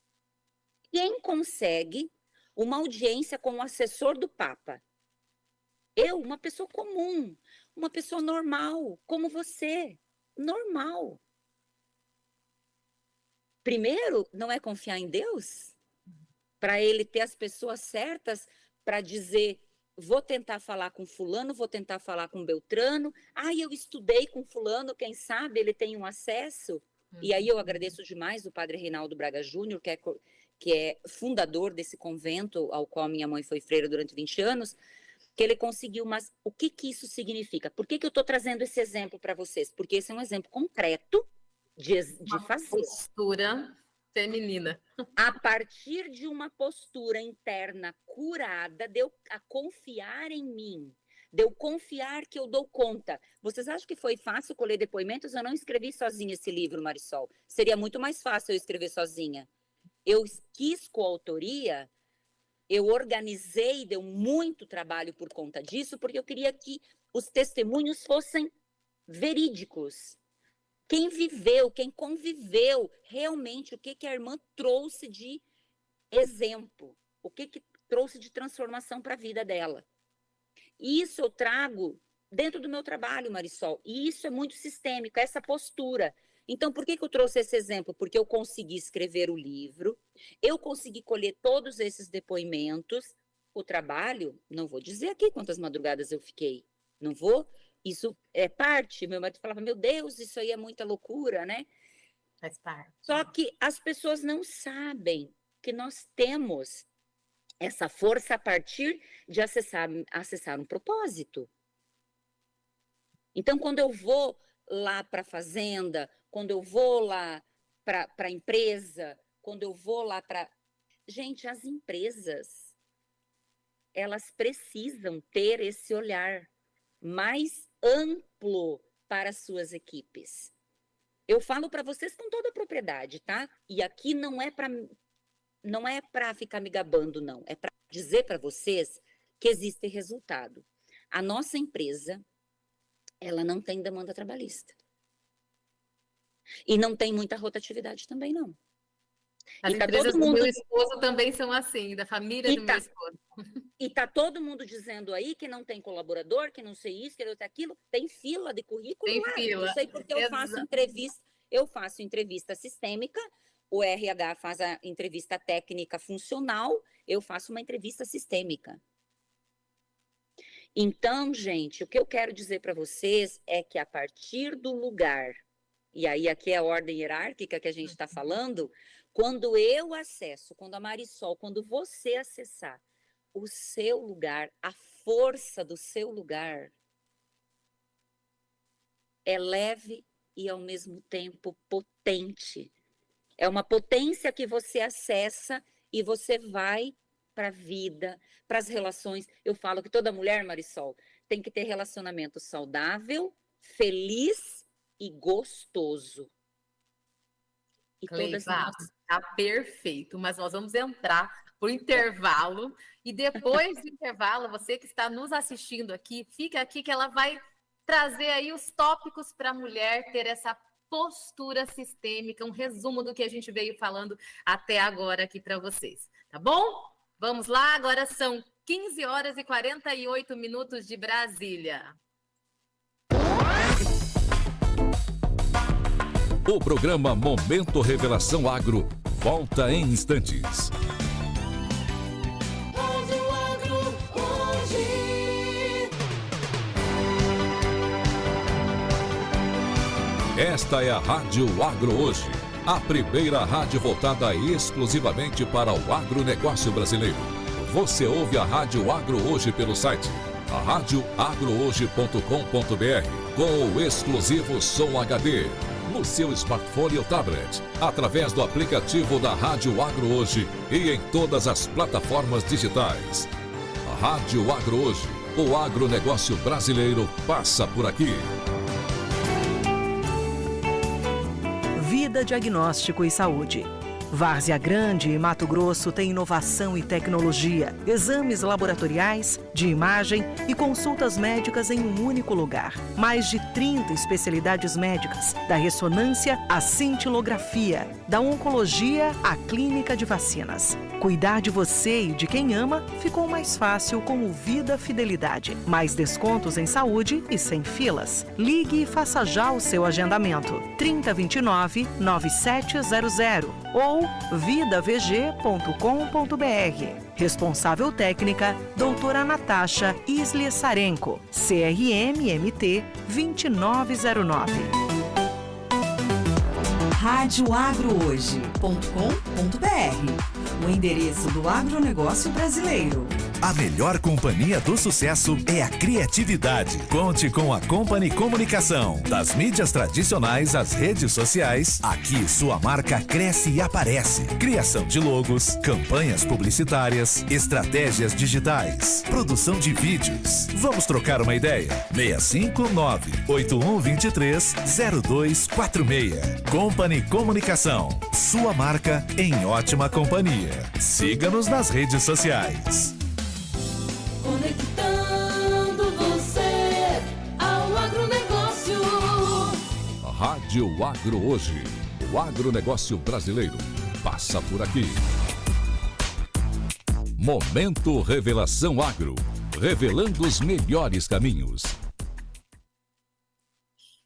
quem consegue uma audiência com o assessor do Papa? Eu, uma pessoa comum, uma pessoa normal, como você, normal. Primeiro, não é confiar em Deus? para ele ter as pessoas certas para dizer, vou tentar falar com fulano, vou tentar falar com Beltrano, eu estudei com fulano, quem sabe ele tem um acesso. E aí eu agradeço demais o padre Reinaldo Braga Júnior, que é fundador desse convento ao qual minha mãe foi freira durante 20 anos, que ele conseguiu, mas o que isso significa? Por que eu estou trazendo esse exemplo para vocês? Porque esse é um exemplo concreto de fazer. Postura feminina. A partir de uma postura interna curada, de eu confiar em mim, de eu confiar que eu dou conta. Vocês acham que foi fácil colher depoimentos? Eu não escrevi sozinha esse livro, Marisol. Seria muito mais fácil eu escrever sozinha. Eu quis coautoria, eu organizei, deu muito trabalho por conta disso, porque eu queria que os testemunhos fossem verídicos. Quem viveu, quem conviveu, realmente, o que a irmã trouxe de exemplo, o que trouxe de transformação para a vida dela. E isso eu trago dentro do meu trabalho, Marisol, e isso é muito sistêmico, essa postura. Então, por que eu trouxe esse exemplo? Porque eu consegui escrever o livro, eu consegui colher todos esses depoimentos, o trabalho, não vou dizer aqui quantas madrugadas eu fiquei, não vou, isso é parte, meu marido falava, meu Deus, isso aí é muita loucura, né? Faz parte. Só que as pessoas não sabem que nós temos essa força a partir de acessar um propósito. Então, quando eu vou lá para a fazenda, quando eu vou lá para a empresa, quando eu vou lá para... Gente, as empresas, elas precisam ter esse olhar mais amplo para as suas equipes. Eu falo para vocês com toda a propriedade, tá? E aqui não é para ficar me gabando, não. É para dizer para vocês que existe resultado. A nossa empresa, ela não tem demanda trabalhista. E não tem muita rotatividade também, não. As empresas do meu esposo também são assim, da família do meu esposo. E tá todo mundo dizendo aí que não tem colaborador, que não sei isso, que não tem aquilo. Tem fila de currículo tem lá. Fila. Eu sei porque eu faço entrevista sistêmica, o RH faz a entrevista técnica funcional, eu faço uma entrevista sistêmica. Então, gente, o que eu quero dizer para vocês é que a partir do lugar, e aí aqui é a ordem hierárquica que a gente está falando, quando eu acesso, quando a Marisol, quando você acessar o seu lugar, a força do seu lugar, é leve e ao mesmo tempo potente. É uma potência que você acessa e você vai para a vida, para as relações. Eu falo que toda mulher, Marisol, tem que ter relacionamento saudável, feliz e gostoso. E todas nós... Tá perfeito, mas nós vamos entrar para o intervalo e depois do intervalo, você que está nos assistindo aqui, fica aqui que ela vai trazer aí os tópicos para a mulher ter essa postura sistêmica, um resumo do que a gente veio falando até agora aqui para vocês, tá bom? Vamos lá, agora são 15 horas e 48 minutos de Brasília. O programa Momento Revelação Agro volta em instantes. Esta é a Rádio Agro Hoje, a primeira rádio voltada exclusivamente para o agronegócio brasileiro. Você ouve a Rádio Agro Hoje pelo site radioagrohoje.com.br com o exclusivo Som HD no seu smartphone ou tablet, através do aplicativo da Rádio Agro Hoje e em todas as plataformas digitais. A Rádio Agro Hoje, o agronegócio brasileiro passa por aqui. Vida, Diagnóstico e Saúde. Várzea Grande e Mato Grosso tem inovação e tecnologia, exames laboratoriais, de imagem e consultas médicas em um único lugar. Mais de 30 especialidades médicas, da ressonância à cintilografia, da oncologia à clínica de vacinas. Cuidar de você e de quem ama ficou mais fácil com o Vida Fidelidade. Mais descontos em saúde e sem filas. Ligue e faça já o seu agendamento. 3029-9700. ou vidavg.com.br. Responsável técnica, doutora Natasha Isli-Sarenko, CRMMT 2909. Radioagrohoje.com.br, o endereço do agronegócio brasileiro. A melhor companhia do sucesso é a criatividade. Conte com a Company Comunicação. Das mídias tradicionais às redes sociais, aqui sua marca cresce e aparece. Criação de logos, campanhas publicitárias, estratégias digitais, produção de vídeos. Vamos trocar uma ideia? 659-8123-0246. Company Comunicação. Sua marca em ótima companhia. Siga-nos nas redes sociais. Conectando você ao agronegócio. Rádio Agro Hoje. O agronegócio brasileiro passa por aqui. Momento Revelação Agro. Revelando os melhores caminhos.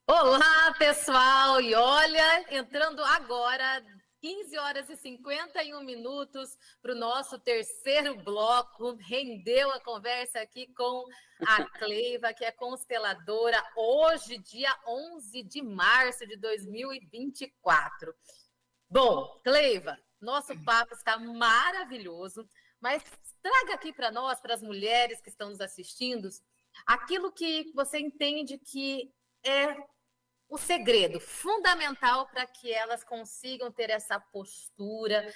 Olá, pessoal! E olha, entrando agora, 15 horas e 51 minutos para o nosso terceiro bloco. Rendeu a conversa aqui com a Cleiva, que é consteladora, hoje, dia 11 de março de 2024. Bom, Cleiva, nosso papo está maravilhoso, mas traga aqui para nós, para as mulheres que estão nos assistindo, aquilo que você entende que é o segredo fundamental para que elas consigam ter essa postura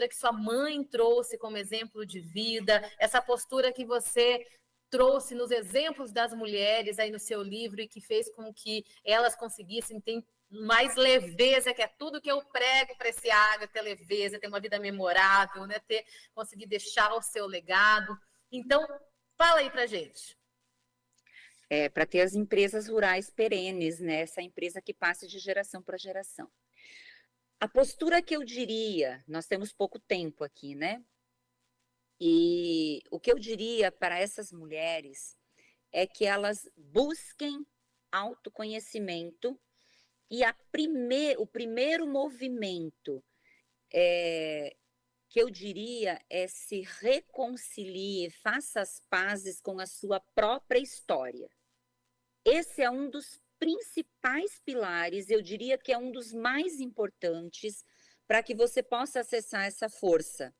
que sua mãe trouxe como exemplo de vida, essa postura que você trouxe nos exemplos das mulheres aí no seu livro e que fez com que elas conseguissem ter mais leveza, que é tudo que eu prego para esse agro, ter leveza, ter uma vida memorável, né? Conseguir deixar o seu legado. Então, fala aí para gente. Para ter as empresas rurais perenes, né? Essa empresa que passe de geração para geração. A postura que eu diria, nós temos pouco tempo aqui, né? E o que eu diria para essas mulheres é que elas busquem autoconhecimento e o primeiro movimento que eu diria é se reconcilie, faça as pazes com a sua própria história. Esse é um dos principais pilares, eu diria que é um dos mais importantes para que você possa acessar essa força.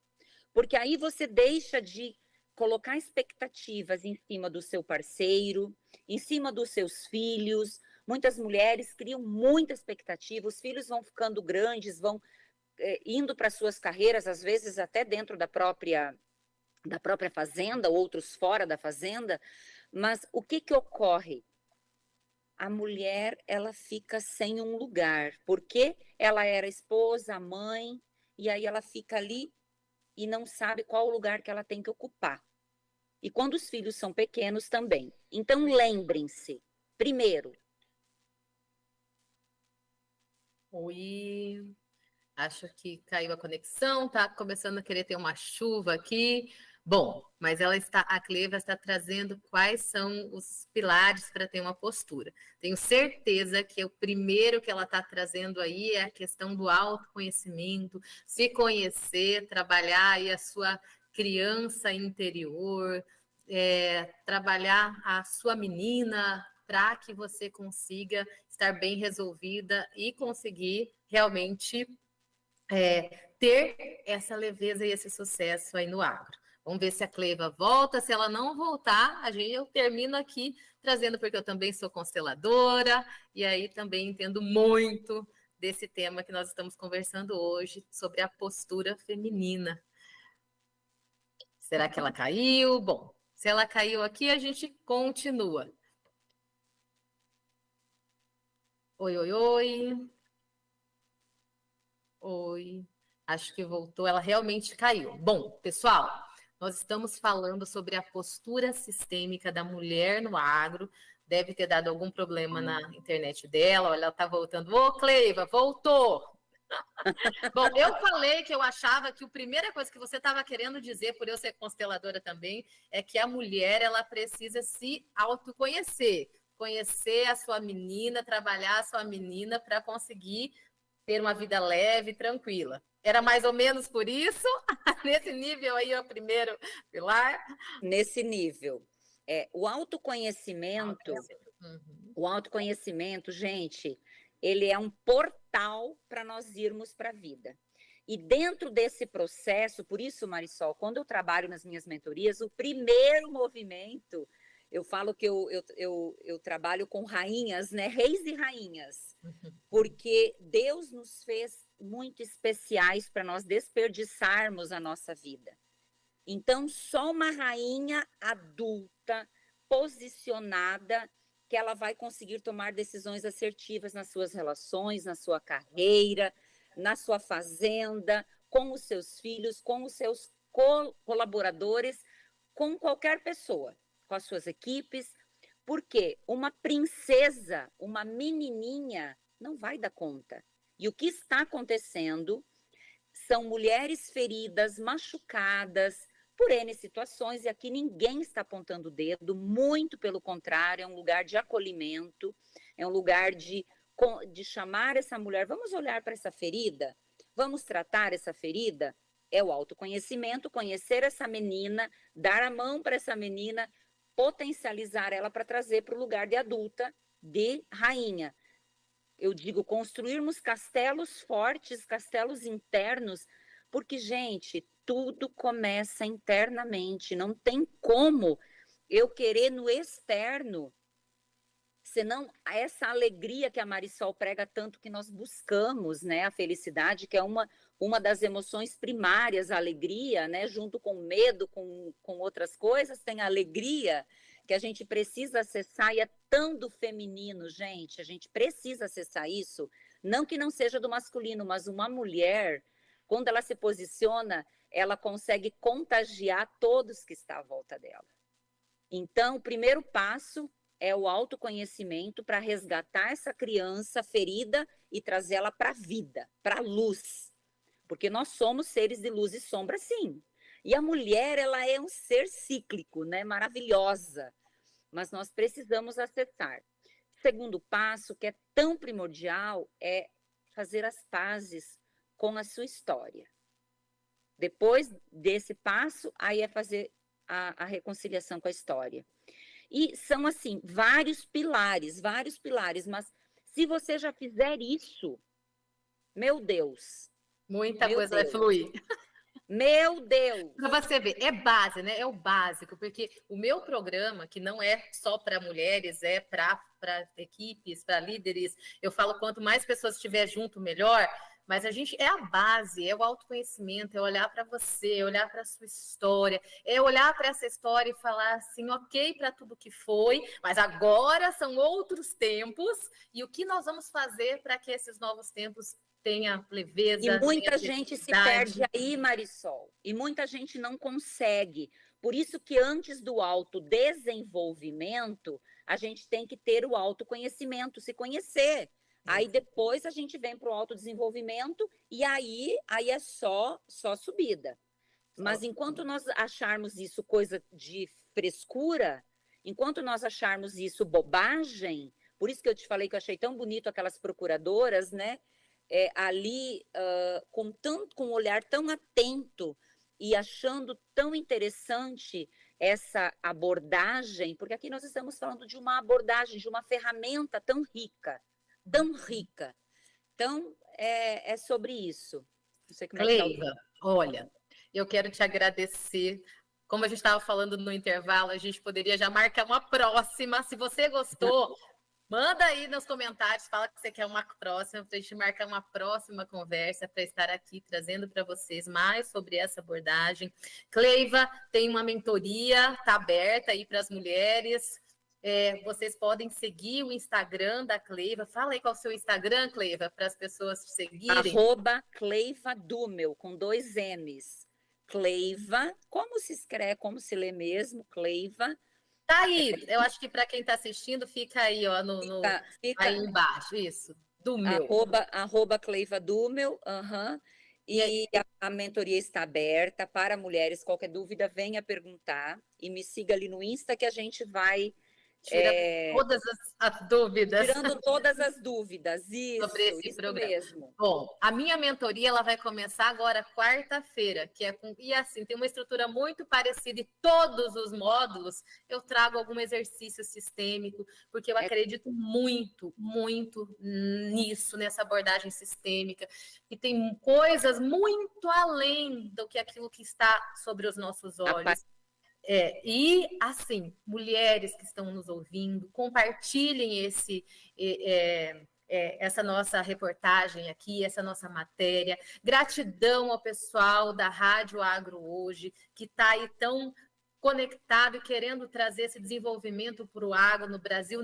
Porque aí você deixa de colocar expectativas em cima do seu parceiro, em cima dos seus filhos. Muitas mulheres criam muita expectativa, os filhos vão ficando grandes, vão indo para suas carreiras, às vezes até dentro da própria fazenda, outros fora da fazenda, mas o que ocorre? A mulher, ela fica sem um lugar, porque ela era esposa, mãe, e aí ela fica ali e não sabe qual o lugar que ela tem que ocupar. E quando os filhos são pequenos também. Então, lembrem-se, primeiro. Oi, acho que caiu a conexão, tá começando a querer ter uma chuva aqui. Bom, mas a Cleiva está trazendo quais são os pilares para ter uma postura. Tenho certeza que o primeiro que ela está trazendo aí é a questão do autoconhecimento, se conhecer, trabalhar aí a sua criança interior, trabalhar a sua menina para que você consiga estar bem resolvida e conseguir realmente ter essa leveza e esse sucesso aí no agro. Vamos ver se a Cleiva volta. Se ela não voltar, eu termino aqui trazendo, porque eu também sou consteladora e aí também entendo muito desse tema que nós estamos conversando hoje, sobre a postura feminina. Será que ela caiu? Bom, se ela caiu aqui, a gente continua. Oi, oi, oi. Oi. Acho que voltou, ela realmente caiu. Bom, pessoal, nós estamos falando sobre a postura sistêmica da mulher no agro. Deve ter dado algum problema na internet dela. Olha, ela está voltando. Ô, Cleiva, voltou! Bom, eu falei que eu achava que a primeira coisa que você estava querendo dizer, por eu ser consteladora também, é que a mulher ela precisa se autoconhecer. Conhecer a sua menina, trabalhar a sua menina para conseguir ter uma vida leve, tranquila. Era mais ou menos por isso? Nesse nível aí é o primeiro pilar? Nesse nível. O autoconhecimento, gente, ele é um portal para nós irmos para a vida. E dentro desse processo, por isso, Marisol, quando eu trabalho nas minhas mentorias, o primeiro movimento, eu falo que eu trabalho com rainhas, né? Reis e rainhas, porque Deus nos fez muito especiais para nós desperdiçarmos a nossa vida. Então, só uma rainha adulta, posicionada, que ela vai conseguir tomar decisões assertivas nas suas relações, na sua carreira, na sua fazenda, com os seus filhos, com os seus colaboradores, com qualquer pessoa, com as suas equipes, porque uma princesa, uma menininha, não vai dar conta. E o que está acontecendo são mulheres feridas, machucadas, por N situações, e aqui ninguém está apontando o dedo, muito pelo contrário, é um lugar de acolhimento, é um lugar de chamar essa mulher, vamos olhar para essa ferida, vamos tratar essa ferida, é o autoconhecimento, conhecer essa menina, dar a mão para essa menina, potencializar ela para trazer para o lugar de adulta, de rainha. Eu digo, construirmos castelos fortes, castelos internos, porque, gente, tudo começa internamente, não tem como eu querer no externo, senão essa alegria que a Marisol prega tanto que nós buscamos, né, a felicidade, que é uma das emoções primárias, a alegria, né, junto com o medo, com outras coisas, tem a alegria que a gente precisa acessar e é tão do feminino, gente, a gente precisa acessar isso, não que não seja do masculino, mas uma mulher, quando ela se posiciona, ela consegue contagiar todos que estão à volta dela. Então, o primeiro passo é o autoconhecimento para resgatar essa criança ferida e trazê-la para a vida, para a luz. Porque nós somos seres de luz e sombra, sim. E a mulher, ela é um ser cíclico, né? Maravilhosa. Mas nós precisamos acessar. Segundo passo, que é tão primordial, é fazer as pazes com a sua história. Depois desse passo, aí é fazer a reconciliação com a história. E são, assim, vários pilares, mas se você já fizer isso, meu Deus. Muita coisa vai fluir. Meu Deus! Para você ver, é base, né? É o básico, porque o meu programa, que não é só para mulheres, é para equipes, para líderes, eu falo quanto mais pessoas estiver junto, melhor. Mas a gente é a base, é o autoconhecimento, é olhar para você, é olhar para a sua história, é olhar para essa história e falar assim, ok para tudo que foi, mas agora são outros tempos, e o que nós vamos fazer para que esses novos tempos tenham leveza? E muita gente se perde aí, Marisol, e muita gente não consegue. Por isso que antes do autodesenvolvimento, a gente tem que ter o autoconhecimento, se conhecer. Aí depois a gente vem para o autodesenvolvimento e aí é só subida. Mas enquanto nós acharmos isso coisa de frescura, enquanto nós acharmos isso bobagem, por isso que eu te falei que eu achei tão bonito aquelas procuradoras, né? Ali com um olhar tão atento e achando tão interessante essa abordagem, porque aqui nós estamos falando de uma abordagem, de uma ferramenta tão rica. Então, é sobre isso. Não sei como Cleiva, olha, eu quero te agradecer. Como a gente estava falando no intervalo, a gente poderia já marcar uma próxima. Se você gostou, manda aí nos comentários, fala que você quer uma próxima, para a gente marcar uma próxima conversa, para estar aqui trazendo para vocês mais sobre essa abordagem. Cleiva tem uma mentoria, está aberta aí para as mulheres. Vocês podem seguir o Instagram da Cleiva. Fala aí qual é o seu Instagram, Cleiva, para as pessoas te seguirem. @Cleiva Dumel, com 2 M's. Cleiva, como se escreve, como se lê mesmo, Cleiva. Tá aí, eu acho que para quem está assistindo, fica aí, ó, fica aí embaixo, isso, Dumel. @Cleiva Dumel, E a mentoria está aberta para mulheres. Qualquer dúvida, venha perguntar e me siga ali no Insta que a gente vai Tira todas as dúvidas. Tirando todas as dúvidas, sobre esse isso programa. mesmo. Bom, a minha mentoria ela vai começar agora quarta-feira, e assim, tem uma estrutura muito parecida e todos os módulos eu trago algum exercício sistêmico, porque eu acredito muito, muito nisso, nessa abordagem sistêmica, que tem coisas muito além do que aquilo que está sobre os nossos olhos. E assim, mulheres que estão nos ouvindo, compartilhem essa nossa reportagem aqui, essa nossa matéria. Gratidão ao pessoal da Rádio Agro Hoje, que está aí tão conectado e querendo trazer esse desenvolvimento para o agro no Brasil.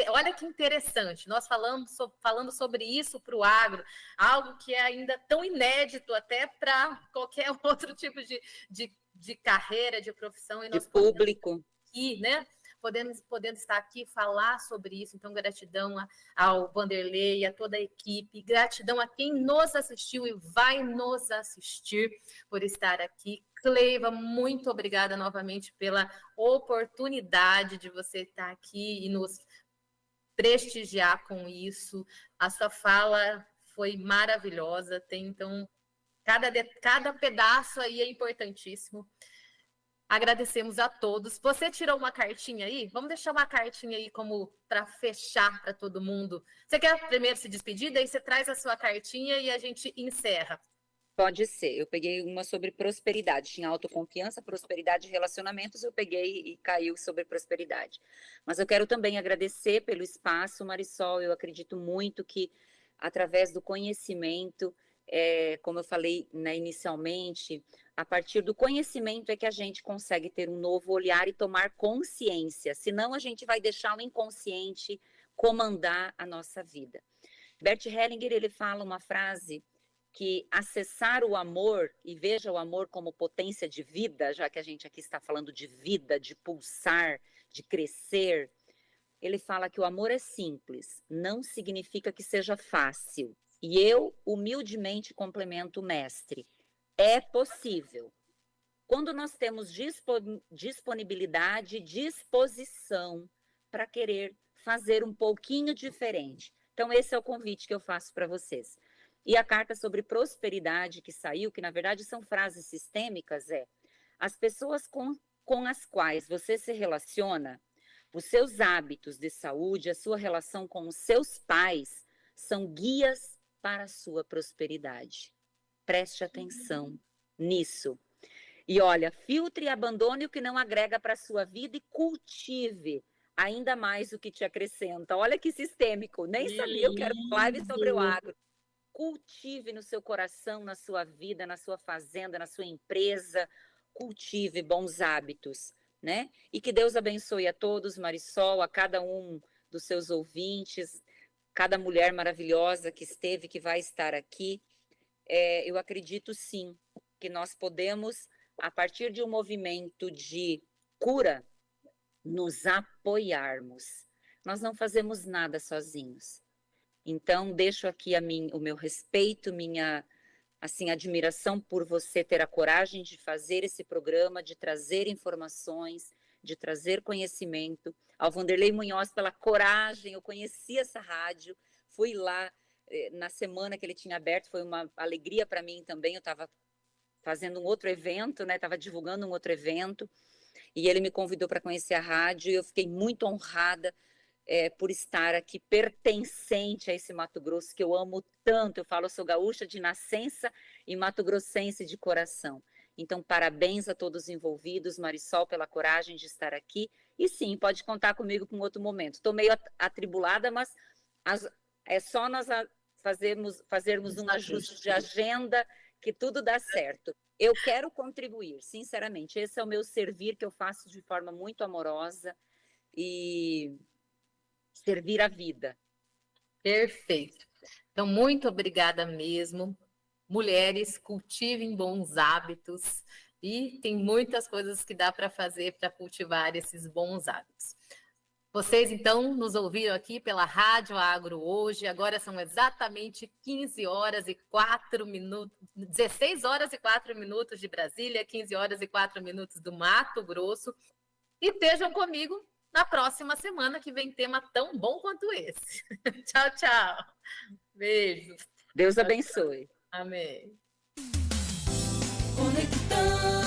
Olha que interessante, nós falando sobre isso para o agro, algo que é ainda tão inédito até para qualquer outro tipo de carreira, de profissão. E nós de público. Aqui, né? Podendo estar aqui e falar sobre isso. Então, gratidão ao Vanderlei e a toda a equipe. Gratidão a quem nos assistiu e vai nos assistir por estar aqui. Cleiva, muito obrigada novamente pela oportunidade de você estar aqui e nos prestigiar com isso. A sua fala foi maravilhosa. Então, cada pedaço aí é importantíssimo. Agradecemos a todos. Você tirou uma cartinha aí? Vamos deixar uma cartinha aí como para fechar para todo mundo. Você quer primeiro se despedir? Daí você traz a sua cartinha e a gente encerra. Pode ser. Eu peguei uma sobre prosperidade. Tinha autoconfiança, prosperidade e relacionamentos. Eu peguei e caiu sobre prosperidade. Mas eu quero também agradecer pelo espaço, Marisol. Eu acredito muito que através do conhecimento, como eu falei, né, inicialmente, a partir do conhecimento é que a gente consegue ter um novo olhar e tomar consciência, senão a gente vai deixar o inconsciente comandar a nossa vida. Bert Hellinger, ele fala uma frase que acessar o amor, e veja o amor como potência de vida, já que a gente aqui está falando de vida, de pulsar, de crescer, ele fala que o amor é simples, não significa que seja fácil. E eu, humildemente, complemento o mestre. É possível. Quando nós temos disponibilidade, disposição para querer fazer um pouquinho diferente. Então, esse é o convite que eu faço para vocês. E a carta sobre prosperidade que saiu, que na verdade são frases sistêmicas, as pessoas com as quais você se relaciona, os seus hábitos de saúde, a sua relação com os seus pais, são guias para a sua prosperidade. Preste atenção nisso. E olha, filtre e abandone o que não agrega para a sua vida e cultive ainda mais o que te acrescenta. Olha que sistêmico, nem sabia, eu quero live sobre o agro. Cultive no seu coração, na sua vida, na sua fazenda, na sua empresa, cultive bons hábitos, né? E que Deus abençoe a todos, Marisol, a cada um dos seus ouvintes, cada mulher maravilhosa que esteve, que vai estar aqui. Eu acredito sim que nós podemos, a partir de um movimento de cura, nos apoiarmos. Nós não fazemos nada sozinhos. Então, deixo aqui o meu respeito, minha admiração por você ter a coragem de fazer esse programa, de trazer informações, de trazer conhecimento. Ao Vanderlei Munhoz pela coragem, eu conheci essa rádio, fui lá na semana que ele tinha aberto, foi uma alegria para mim também, eu estava fazendo um outro evento, né? Estava divulgando um outro evento, e ele me convidou para conhecer a rádio, e eu fiquei muito honrada por estar aqui pertencente a esse Mato Grosso que eu amo tanto. Eu falo, eu sou gaúcha de nascença e mato-grossense de coração. Então, parabéns a todos os envolvidos, Marisol, pela coragem de estar aqui. E sim, pode contar comigo para um outro momento. Estou meio atribulada, mas é só nós fazermos um ajuste de agenda que tudo dá certo. Eu quero contribuir, sinceramente. Esse é o meu servir que eu faço de forma muito amorosa e servir a vida. Perfeito. Então, muito obrigada mesmo. Mulheres, cultivem bons hábitos e tem muitas coisas que dá para fazer para cultivar esses bons hábitos. Vocês, então, nos ouviram aqui pela Rádio Agro Hoje. Agora são exatamente 15 horas e 4 minutos, 16 horas e 4 minutos de Brasília, 15 horas e 4 minutos do Mato Grosso. E estejam comigo na próxima semana, que vem tema tão bom quanto esse. Tchau, tchau. Beijo. Deus abençoe. Amém. Conectando.